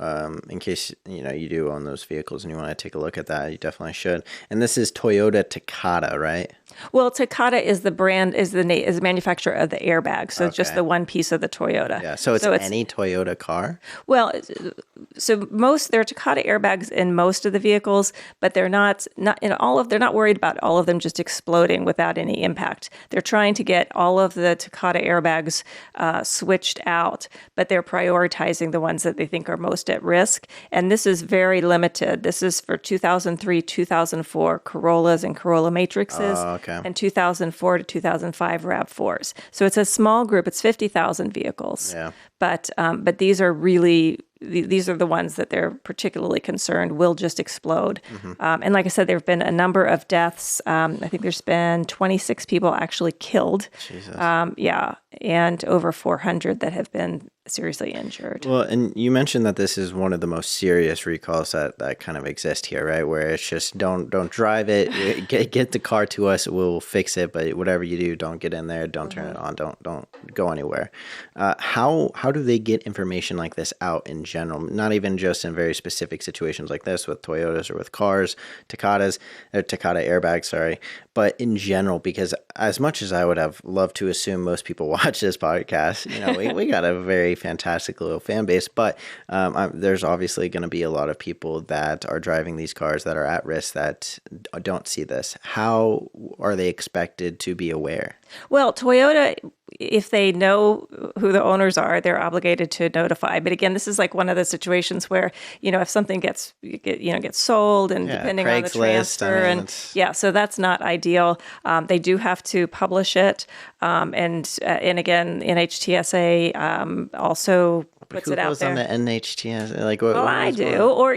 in case, you do own those vehicles and you want to take a look at that. You definitely should. And this is Toyota Takata, right? Well, Takata is the brand, is the manufacturer of the airbag. So it's just the one piece of the Toyota. Yeah. So it's any Toyota car? Well, so there are Takata airbags in most of the vehicles, but they're not in all of. They're not worried about all of them just exploding without any impact. They're trying to get all of the Takata airbags switched out, but they're prioritizing the ones that they think are most at risk. And this is very limited. This is for 2003, 2004 Corollas and Corolla Matrixes. And 2004 to 2005 RAV4s. So it's a small group. It's 50,000 vehicles. Yeah. But these are the ones that they're particularly concerned will just explode. And like I said, there have been a number of deaths. I think there's been 26 people actually killed. Jesus. And over 400 that have been seriously injured. Well, and you mentioned that this is one of the most serious recalls that kind of exist here, right? Where it's just don't drive it, get the car to us, we'll fix it, but whatever you do, don't get in there, don't turn it on, don't go anywhere. How do they get information like this out in general? Not even just in very specific situations like this with Toyotas or with cars, Takata airbags, sorry, but in general, because as much as I would have loved to assume most people watch this podcast, we got a very fantastic little fan base, but there's obviously going to be a lot of people that are driving these cars that are at risk that don't see this. How are they expected to be aware? Well, Toyota, if they know who the owners are, they're obligated to notify. But again, this is like one of the situations where, if something gets sold and depending on the transfer, so that's not ideal. They do have to publish it. And again, NHTSA also puts it out there. Who goes on the NHTS? I do. Or,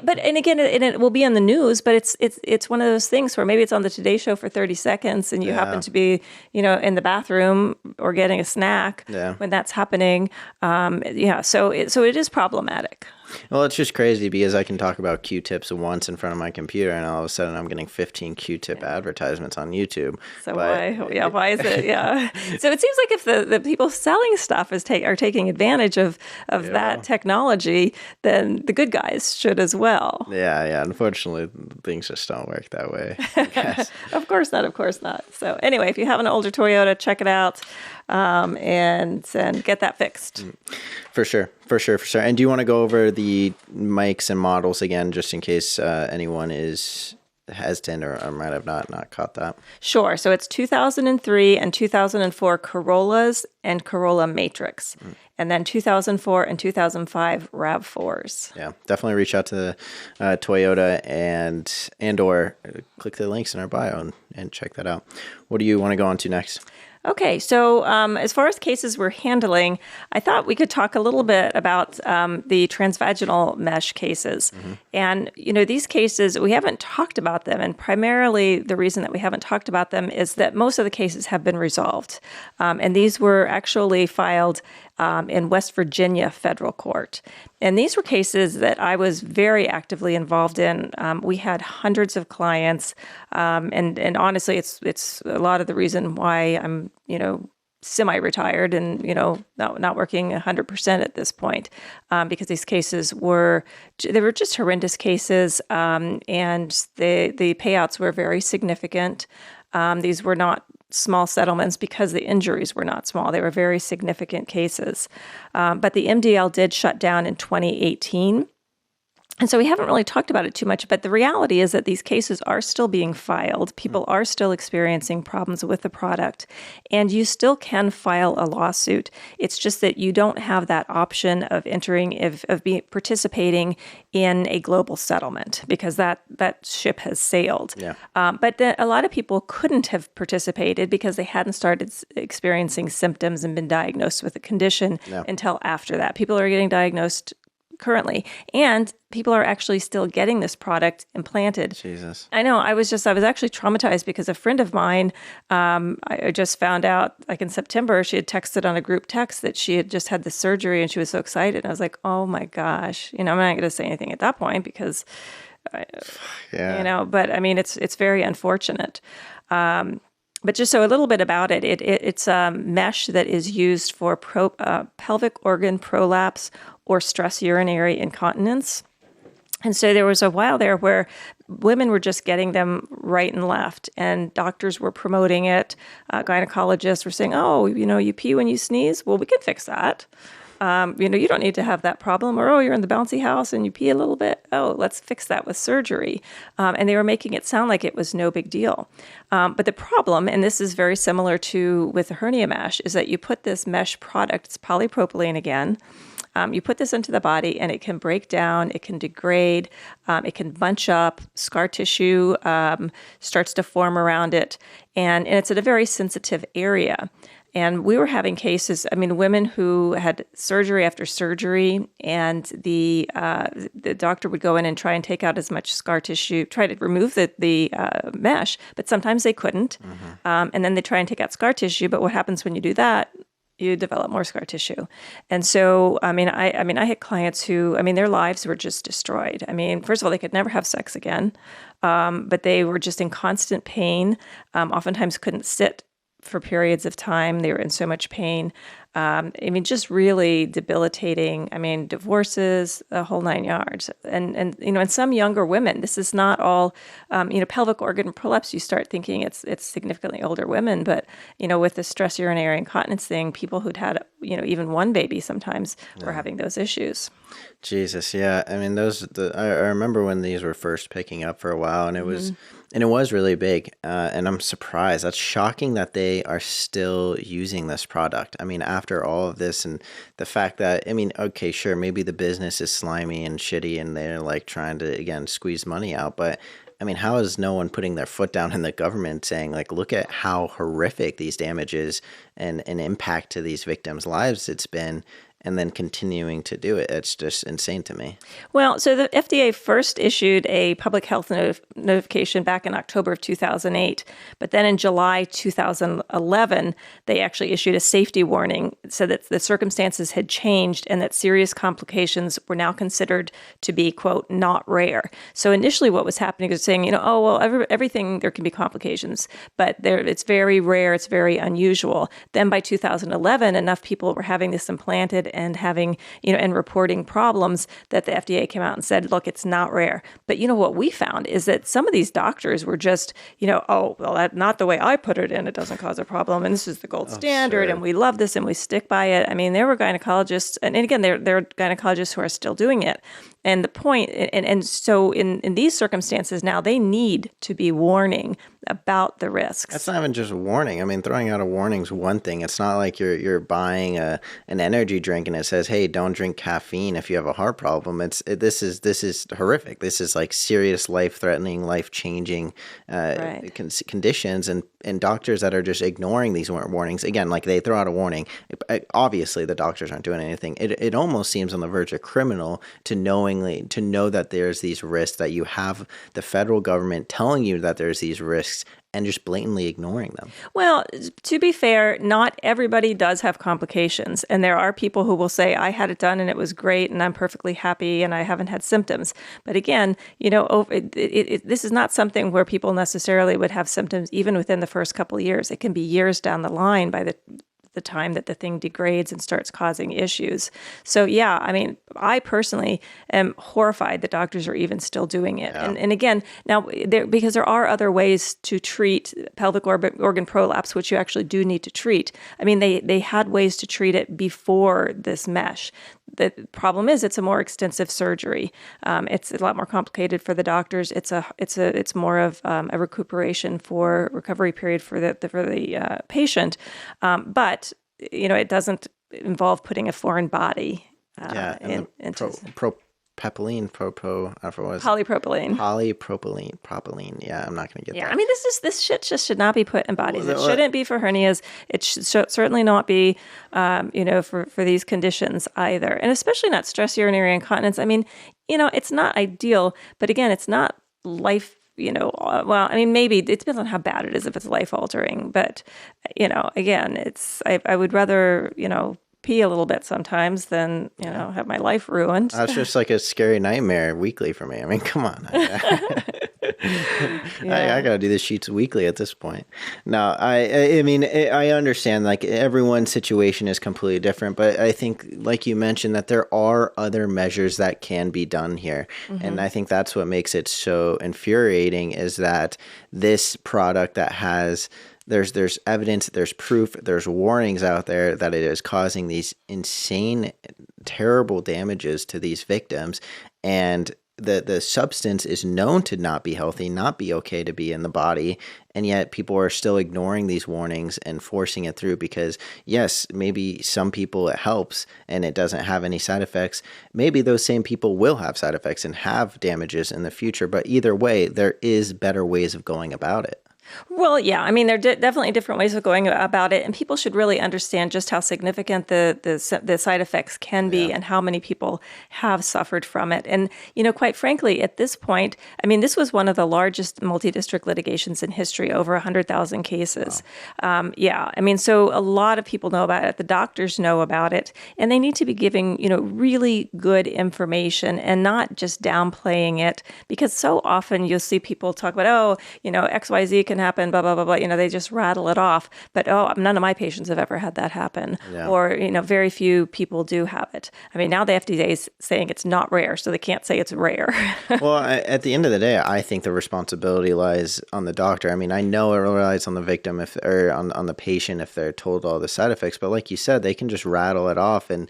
but, and again, it will be on the news, but it's one of those things where maybe it's on the Today Show for 30 seconds and you happen to be, in the bathroom or getting a snack when that's happening. So it is problematic. Well, it's just crazy because I can talk about Q-tips once in front of my computer and all of a sudden I'm getting 15 Q-tip advertisements on YouTube. So why is it? Yeah. So it seems like if the people selling stuff are taking advantage of that technology, then the good guys should as well. Yeah. Unfortunately, things just don't work that way, I guess. Of course not. So anyway, if you have an older Toyota, check it out and get that fixed. For sure. And do you want to go over the makes and models again, just in case anyone is hesitant or might have not caught that? Sure. So it's 2003 and 2004 Corollas and Corolla Matrix, and then 2004 and 2005 RAV4s. Yeah, definitely reach out to Toyota and or click the links in our bio and check that out. What do you want to go on to next? Okay, so as far as cases we're handling, I thought we could talk a little bit about the transvaginal mesh cases. And, these cases, we haven't talked about them. And primarily the reason that we haven't talked about them is that most of the cases have been resolved. And these were actually filed in West Virginia federal court. And these were cases that I was very actively involved in. We had hundreds of clients. And honestly, it's a lot of the reason why I'm, semi-retired and, not working 100% at this point, because these cases were just horrendous cases. And the payouts were very significant. These were not small settlements because the injuries were not small. They were very significant cases. But the MDL did shut down in 2018. And so we haven't really talked about it too much, but the reality is that these cases are still being filed. People are still experiencing problems with the product, and you still can file a lawsuit. It's just that you don't have that option of participating in a global settlement because that ship has sailed. Yeah. But then a lot of people couldn't have participated because they hadn't started experiencing symptoms and been diagnosed with a condition until after that. People are getting diagnosed currently. And people are actually still getting this product implanted. Jesus. I know. I was actually traumatized because a friend of mine, I just found out like in September, she had texted on a group text that she had just had the surgery and she was so excited. I was like, oh my gosh, I'm not going to say anything at that point because, but I mean, it's very unfortunate. But just so a little bit about it, it's a mesh that is used for pelvic organ prolapse or stress urinary incontinence. And so there was a while there where women were just getting them right and left, and doctors were promoting it. Gynecologists were saying, oh, you pee when you sneeze? Well, we can fix that. You don't need to have that problem. Or, oh, you're in the bouncy house and you pee a little bit. Oh, let's fix that with surgery. And they were making it sound like it was no big deal. But the problem, and this is very similar to with the hernia mesh, is that you put this mesh product, it's polypropylene again, you put this into the body and it can break down, it can degrade, it can bunch up, scar tissue starts to form around it, and it's at a very sensitive area. And we were having cases, women who had surgery after surgery, and the doctor would go in and try and take out as much scar tissue, try to remove the mesh, but sometimes they couldn't. And then they try and take out scar tissue, but what happens when you do that? You develop more scar tissue. And so, I had clients who, their lives were just destroyed. First of all, they could never have sex again, but they were just in constant pain, oftentimes couldn't sit for periods of time. They were in so much pain. Just really debilitating. Divorces, the whole 9 yards. And some younger women, this is not all, pelvic organ prolapse, you start thinking it's significantly older women, but, with the stress urinary incontinence thing, people who'd had, even one baby sometimes were having those issues. Jesus, yeah. I remember when these were first picking up for a while, and it was really big. And I'm surprised. That's shocking that they are still using this product. After all of this, and the fact that, okay, sure, maybe the business is slimy and shitty, and they're like trying to again squeeze money out, but how is no one putting their foot down in the government saying, like, look at how horrific these damages and impact to these victims' lives it's been, and then continuing to do it? It's just insane to me. Well, so the FDA first issued a public health notification back in October of 2008, but then in July 2011, they actually issued a safety warning, so that the circumstances had changed and that serious complications were now considered to be, quote, not rare. So initially what was happening was saying, everything, there can be complications, but it's very rare, it's very unusual. Then by 2011, enough people were having this implanted and having, and reporting problems that the FDA came out and said, look, it's not rare. But what we found is that some of these doctors were just, that's not the way I put it in. It doesn't cause a problem. And this is the gold standard. Sure. And we love this and we stick by it. There were gynecologists, and again, there are gynecologists who are still doing it. And the point, and so in these circumstances now, they need to be warning about the risks. That's not even just a warning. Throwing out a warning is one thing. It's not like you're buying an energy drink and it says, hey, don't drink caffeine if you have a heart problem. This is horrific. This is like serious, life-threatening, life-changing conditions, and doctors that are just ignoring these warnings. Again, like they throw out a warning. Obviously, the doctors aren't doing anything. It almost seems on the verge of criminal to know that there's these risks, that you have the federal government telling you that there's these risks and just blatantly ignoring them. Well, to be fair, not everybody does have complications. And there are people who will say, I had it done and it was great and I'm perfectly happy and I haven't had symptoms. But again, this is not something where people necessarily would have symptoms even within the first couple of years. It can be years down the line by the time that the thing degrades and starts causing issues. So yeah, I personally am horrified that doctors are even still doing it. Yeah. And again, now because there are other ways to treat pelvic organ prolapse, which you actually do need to treat. They had ways to treat it before this mesh. The problem is it's a more extensive surgery. It's a lot more complicated for the doctors. It's more of a recovery period for the patient. But it doesn't involve putting a foreign body into propylene. Polypropylene. Yeah, I'm not going to get Yeah, that. I mean, this shit just should not be put in bodies. It shouldn't be for hernias. It should certainly not be, for these conditions either, and especially not stress urinary incontinence. I mean, it's not ideal, but again, it's not life. Well, I mean, maybe it depends on how bad it is if it's life altering. But again, I would rather pee a little bit sometimes than have my life ruined. That's just like a scary nightmare weekly for me. I mean, come on. I got to do the sheets weekly at this point. No, I mean, I understand like everyone's situation is completely different, but I think like you mentioned that there are other measures that can be done here. And I think that's what makes it so infuriating is that this product that has there's evidence, there's proof, there's warnings out there that it is causing these insane, terrible damages to these victims. And the substance is known to not be healthy, not be okay to be in the body. And yet people are still ignoring these warnings and forcing it through because, yes, maybe some people it helps and it doesn't have any side effects. Maybe those same people will have side effects and have damages in the future. But either way, there is better ways of going about it. Well, yeah. I mean, there are definitely different ways of going about it, and people should really understand just how significant the side effects can be and how many people have suffered from it. And, quite frankly, at this point, I mean, this was one of the largest multi-district litigations in history, over 100,000 cases. Wow. I mean, so a lot of people know about it. The doctors know about it, and they need to be giving, really good information and not just downplaying it, because so often you'll see people talk about, XYZ can happen, blah, blah, blah, blah. They just rattle it off. But, none of my patients have ever had that happen. Yeah. Or, very few people do have it. I mean, now the FDA is saying it's not rare, so they can't say it's rare. Well, at the end of the day, I think the responsibility lies on the doctor. I mean, I know it relies on the victim or on the patient if they're told all the side effects. But like you said, they can just rattle it off. And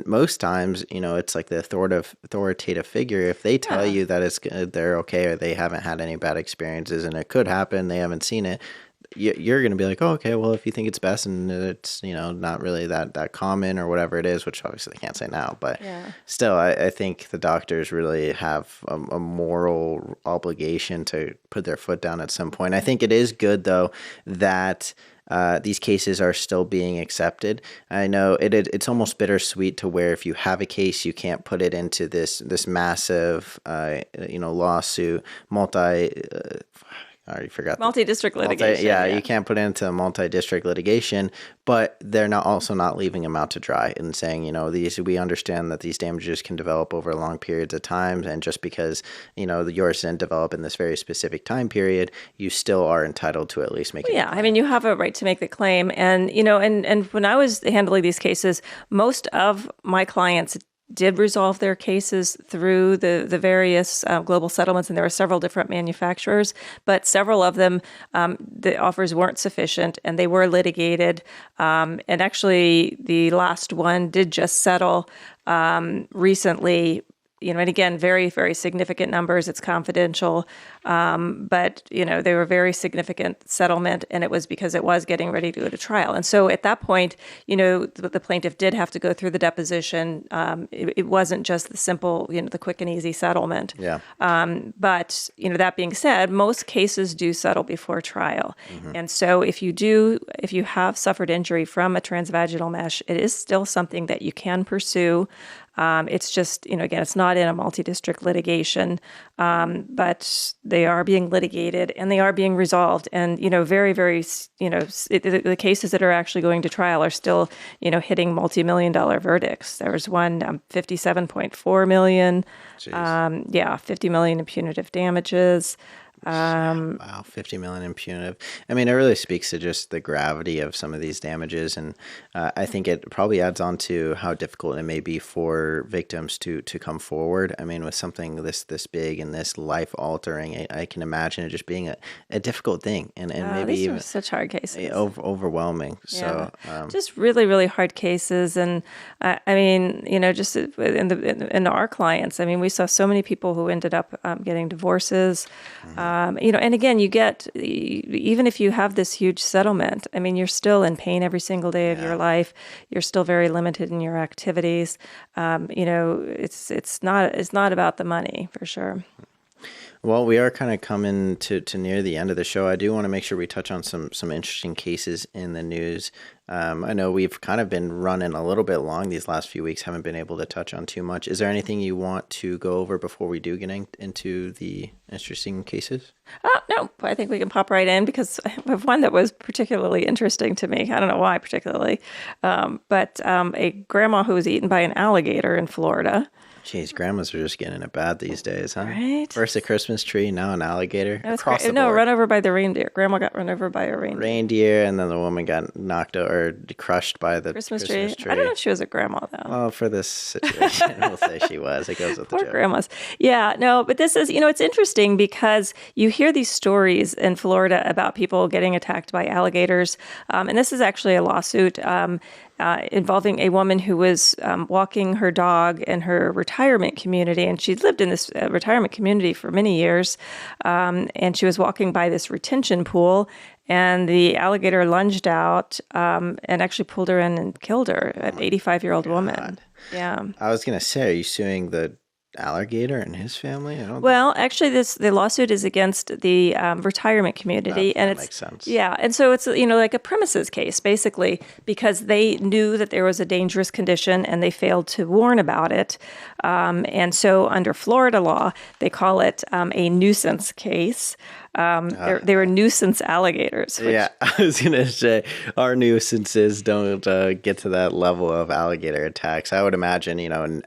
most times, it's like the authoritative figure. If they tell you that they're okay or they haven't had any bad experiences and it could happen, they haven't seen it, you're going to be like, oh, okay, well, if you think it's best and it's, not really that common or whatever it is, which obviously they can't say now, but still, I think the doctors really have a moral obligation to put their foot down at some point. I think it is good, though, that these cases are still being accepted. I know it's almost bittersweet to where if you have a case, you can't put it into this massive, lawsuit, I already forgot. Multi-district litigation. You can't put it into multi-district litigation, but they're not leaving them out to dry and saying, we understand that these damages can develop over long periods of time, and just because, yours didn't develop in this very specific time period, you still are entitled to at least make it. Yeah, I mean, you have a right to make the claim. And, and when I was handling these cases, most of my clients did resolve their cases through the various global settlements, and there were several different manufacturers, but several of them, the offers weren't sufficient, and they were litigated. And actually, the last one did just settle recently. And again, very, very significant numbers. It's confidential. But, they were very significant settlement, and it was because it was getting ready to go to trial. And so at that point, the plaintiff did have to go through the deposition. It wasn't just the simple, the quick and easy settlement. Yeah. But, that being said, most cases do settle before trial. Mm-hmm. And so if you have suffered injury from a transvaginal mesh, it is still something that you can pursue. It's just, again, it's not in a multi-district litigation, but they are being litigated and they are being resolved. And, very, very, the cases that are actually going to trial are still, hitting multi-million-dollar verdicts. There was one, $57.4 million, 50 million in punitive damages. Wow, 50 million in punitive. I mean, it really speaks to just the gravity of some of these damages, and I think it probably adds on to how difficult it may be for victims to come forward. I mean, with something this big and this life altering, I can imagine it just being a difficult thing, and maybe these even are such hard cases, overwhelming. Yeah. So just really, really hard cases, and I mean, just in our clients, I mean, we saw so many people who ended up getting divorces. Mm-hmm. And again, you get, even if you have this huge settlement, I mean, you're still in pain every single day of your life. You're still very limited in your activities. It's not about the money for sure. Well, we are kind of coming to near the end of the show. I do want to make sure we touch on some interesting cases in the news. I know we've kind of been running a little bit long these last few weeks, haven't been able to touch on too much. Is there anything you want to go over before we do get into the interesting cases? No, I think we can pop right in because I have one that was particularly interesting to me. I don't know why particularly, but a grandma who was eaten by an alligator in Florida. Jeez, grandmas are just getting it bad these days, huh? Right. First a Christmas tree, now an alligator. Across the board. No, run over by the reindeer. Grandma got run over by a reindeer. Reindeer, and then the woman got knocked or crushed by the Christmas tree. I don't know if she was a grandma, though. Well, for this situation, we'll say she was. It goes with the Poor joke. grandmas. Yeah, no, but this is, it's interesting because you hear these stories in Florida about people getting attacked by alligators. And this is actually a lawsuit involving a woman who was walking her dog in her retirement community. And she'd lived in this retirement community for many years. And she was walking by this retention pool. And the alligator lunged out and actually pulled her in and killed her, an 85-year-old woman. Yeah. I was going to say, are you suing the alligator and his family? Well, actually, the lawsuit is against the retirement community, and that makes sense. Yeah, and so it's like a premises case basically because they knew that there was a dangerous condition and they failed to warn about it, and so under Florida law they call it a nuisance case. They were nuisance alligators. Yeah, I was going to say our nuisances don't get to that level of alligator attacks. I would imagine,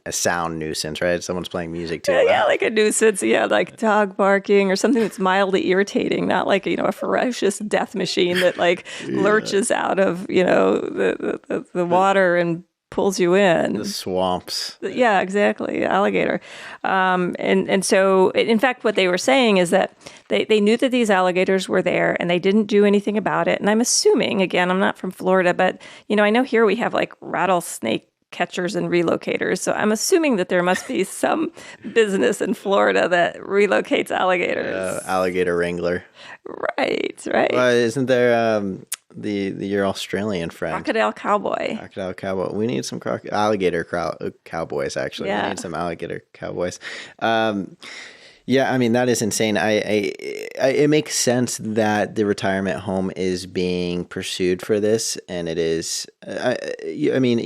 a sound nuisance, right? Someone's playing music too. Yeah, like a nuisance. Yeah, like dog barking or something that's mildly irritating, not like, a ferocious death machine that lurches out of, the water and pulls you in. The swamps. Yeah, exactly. Alligator. And so, in fact, what they were saying is that they knew that these alligators were there and they didn't do anything about it. And I'm assuming, again, I'm not from Florida, but, I know here we have rattlesnake catchers and relocators. So I'm assuming that there must be some business in Florida that relocates alligators. Alligator wrangler. Right. Well, isn't there your Australian friend? Crocodile cowboy. Crocodile cowboy. We need some alligator cowboys, actually. Yeah. We need some alligator cowboys. Yeah, I mean, that is insane. It makes sense that the retirement home is being pursued for this, and it is, I mean,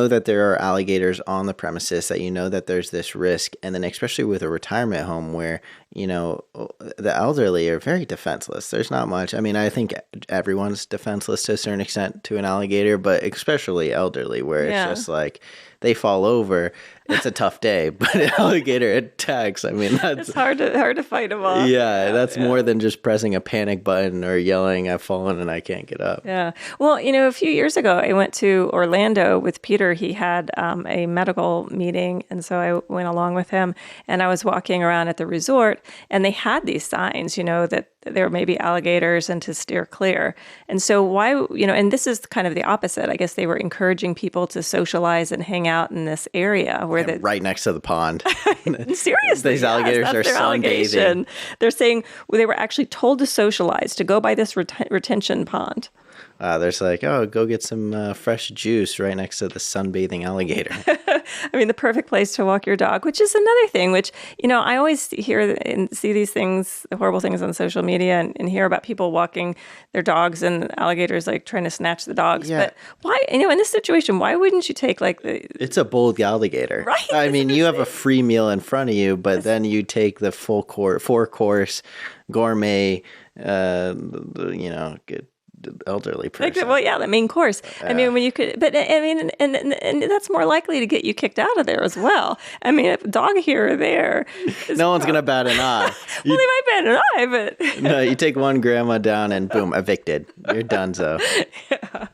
that there are alligators on the premises, that that there's this risk, and then especially with a retirement home where, the elderly are very defenseless. There's not much. I mean, I think everyone's defenseless to a certain extent to an alligator, but especially elderly, where it's just they fall over. It's a tough day, but an alligator attacks. I mean, it's hard to fight them off. Yeah, that's more than just pressing a panic button or yelling, "I've fallen and I can't get up." Yeah. Well, a few years ago, I went to Orlando with Peter. He had a medical meeting, and so I went along with him. And I was walking around at the resort, and they had these signs, that there may be alligators and to steer clear. And so why, and this is kind of the opposite. I guess they were encouraging people to socialize and hang out in this area where right next to the pond. Seriously, these alligators are sunbathing. They're saying they were actually told to socialize, to go by this retention pond. There's go get some fresh juice right next to the sunbathing alligator. I mean, the perfect place to walk your dog, which is another thing, which, I always hear and see these things, horrible things on social media and hear about people walking their dogs and alligators trying to snatch the dogs. Yeah. But why, in this situation, why wouldn't you take It's a bold alligator. Right. I mean, you have a free meal in front of you, but then you take the full 4-course gourmet, good elderly person. The main course. I mean, when you could, but I mean, and that's more likely to get you kicked out of there as well. I mean, if a dog here or there, no one's gonna bat an eye. Well, they might bat an eye, but no, you take one grandma down and boom, evicted. You're donezo. Yeah.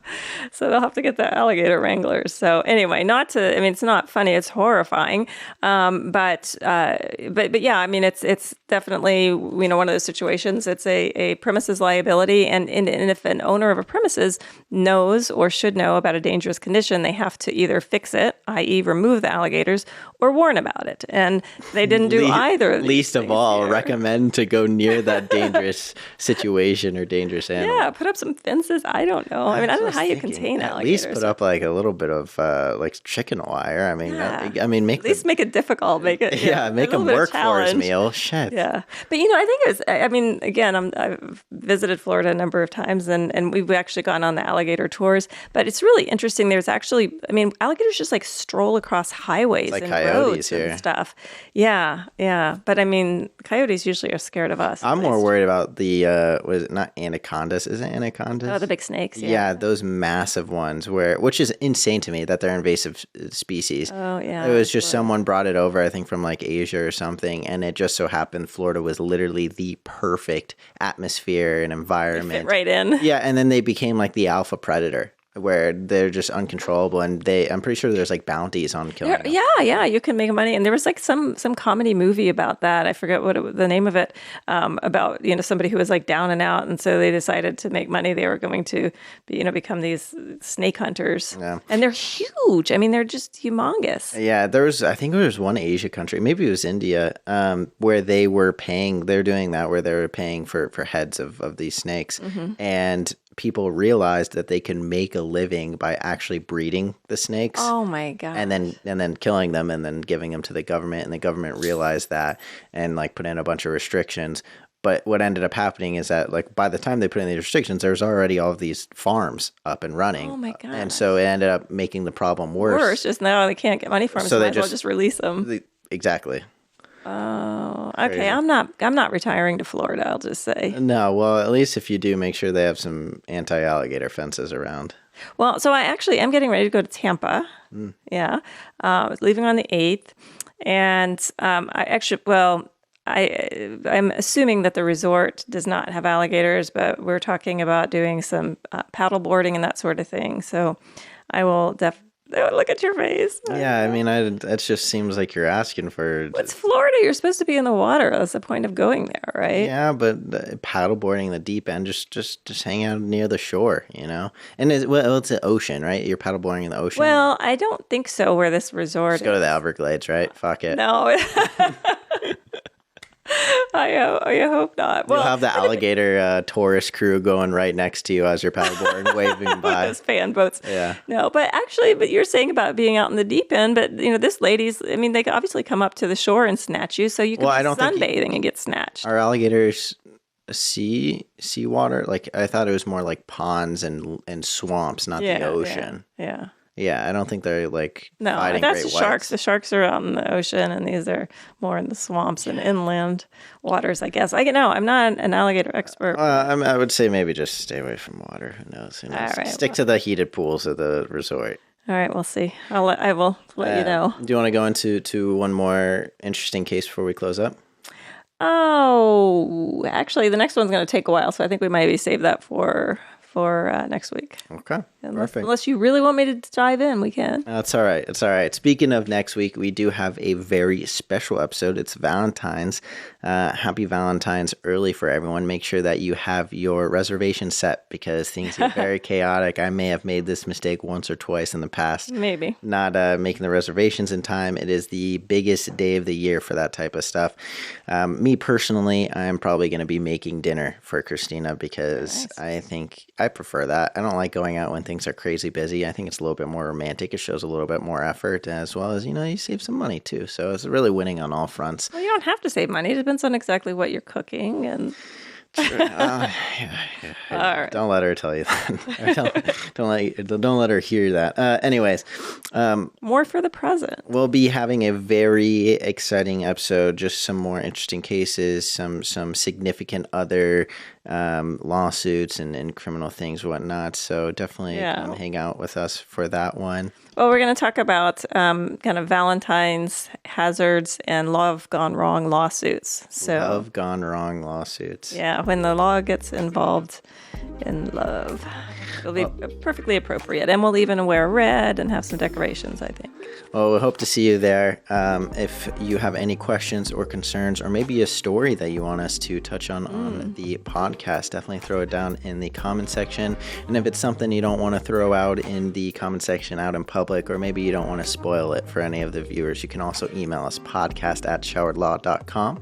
So they'll have to get the alligator wranglers. So anyway, it's not funny. It's horrifying. But yeah, I mean, it's definitely one of those situations. It's a premises liability, and if an owner of a premises knows or should know about a dangerous condition, they have to either fix it, i.e. remove the alligators, or warn about it. And they didn't do either of these Least of things all, here. recommend to go near that dangerous situation or dangerous animal. Yeah, put up some fences. I don't know. I mean, I don't know how you contain At alligators. least put up like a little bit of like chicken wire. I mean, make At least make it difficult. Make it make a them little bit of work for his challenge. meal. Shit. Yeah. But, I think it was, I mean, again, I've visited Florida a number of times and we've actually gone on the alligator tours, but it's really interesting. There's actually, I mean, alligators just like stroll across highways like and coyotes roads here. and stuff. Yeah. Yeah. But I mean, coyotes usually are scared of us. I'm more worried about the, was it not anacondas? Is it anacondas? Oh, the big snakes. Yeah, those massive ones which is insane to me that they're invasive species. Oh, yeah. It was just someone brought it over, I think from like Asia or something, and it just so happened Florida was literally the perfect atmosphere and environment. Fit right in. Yeah, and then they became like the alpha predator, where they're just uncontrollable, and I'm pretty sure there's like bounties on killing them. Yeah, you can make money. And there was like some comedy movie about that. I forget the name of it, about, somebody who was like down and out. And so they decided to make money. They were going to, become these snake hunters. Yeah. And they're huge. I mean, they're just humongous. Yeah, I think there was one Asia country, maybe it was India, where they're doing that, where they were paying for heads of these snakes. Mm-hmm. And people realized that they can make a living by actually breeding the snakes. Oh my god! And then killing them and then giving them to the government, and the government realized that and like put in a bunch of restrictions. But what ended up happening is that like by the time they put in these restrictions, there's already all of these farms up and running. Oh my god! And so it ended up making the problem worse. Just now they can't get money from them, so they just release them. Exactly. Oh, okay. I'm not retiring to Florida, I'll just say. No, well, at least if you do, make sure they have some anti-alligator fences around. Well, so I actually am getting ready to go to Tampa. Mm. Yeah. Leaving on the 8th. And I'm assuming that the resort does not have alligators, but we're talking about doing some paddle boarding and that sort of thing. So I will definitely... Look at your face. Yeah, I mean, that just seems like you're asking for... It's Florida. You're supposed to be in the water. That's the point of going there, right? Yeah, but paddleboarding in the deep end, just hang out near the shore, And it's an ocean, right? You're paddleboarding in the ocean. Well, I don't think so where this resort is. Just go to the Everglades, right? Fuck it. No. I hope not. You'll have the alligator tourist crew going right next to you as you're paddleboarding, waving by. Those fan boats. Yeah. No, but you're saying about being out in the deep end, but this lady's, I mean, they could obviously come up to the shore and snatch you, so you could be sunbathing and get snatched. Are alligators seawater? Like, I thought it was more like ponds and swamps, not the ocean. Yeah. Yeah, I don't think they're like fighting that's the sharks. The sharks are out in the ocean, and these are more in the swamps and inland waters, I guess. I'm not an alligator expert. I would say maybe just stay away from water. Who knows? All right, stick to the heated pools of the resort. All right, we'll see. I will let you know. Do you want to go into one more interesting case before we close up? Oh, actually, the next one's going to take a while, so I think we might maybe save that for next week. Okay, perfect. Unless you really want me to dive in, we can. That's all right. It's all right. Speaking of next week, we do have a very special episode. It's Valentine's. Happy Valentine's early for everyone. Make sure that you have your reservation set because things get very chaotic. I may have made this mistake once or twice in the past. Maybe. Not making the reservations in time. It is the biggest day of the year for that type of stuff. Me personally, I'm probably going to be making dinner for Christina because I think I prefer that. I don't like going out when things are crazy busy. I think it's a little bit more romantic. It shows a little bit more effort as well as, you save some money too. So it's really winning on all fronts. Well, you don't have to save money. It depends on exactly what you're cooking and... All right. Don't let her tell you that. don't let her hear that. Anyways, more for the present. We'll be having a very exciting episode. Just some more interesting cases, some significant other lawsuits and criminal things, whatnot. So definitely come hang out with us for that one. Well, we're going to talk about kind of Valentine's hazards and love gone wrong lawsuits. So, Love gone wrong lawsuits. yeah, when the law gets involved in love, it'll be perfectly appropriate. And we'll even wear red and have some decorations, I think. Well, we hope to see you there. If you have any questions or concerns, or maybe a story that you want us to touch on the podcast, definitely throw it down in the comment section. And if it's something you don't want to throw out in the comment section out in public, or maybe you don't want to spoil it for any of the viewers, you can also email us podcast@showeredlaw.com.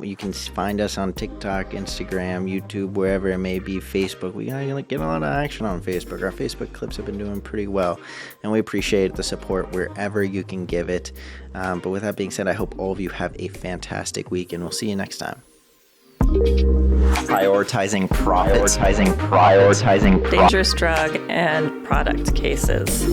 You can find us on TikTok, Instagram, YouTube, wherever it may be, Facebook. We gotta get a lot of action on Facebook. Our Facebook clips have been doing pretty well, and we appreciate the support wherever you can give it. But with that being said, I hope all of you have a fantastic week, and we'll see you next time. Prioritizing profits. Prioritizing Dangerous drug and product cases.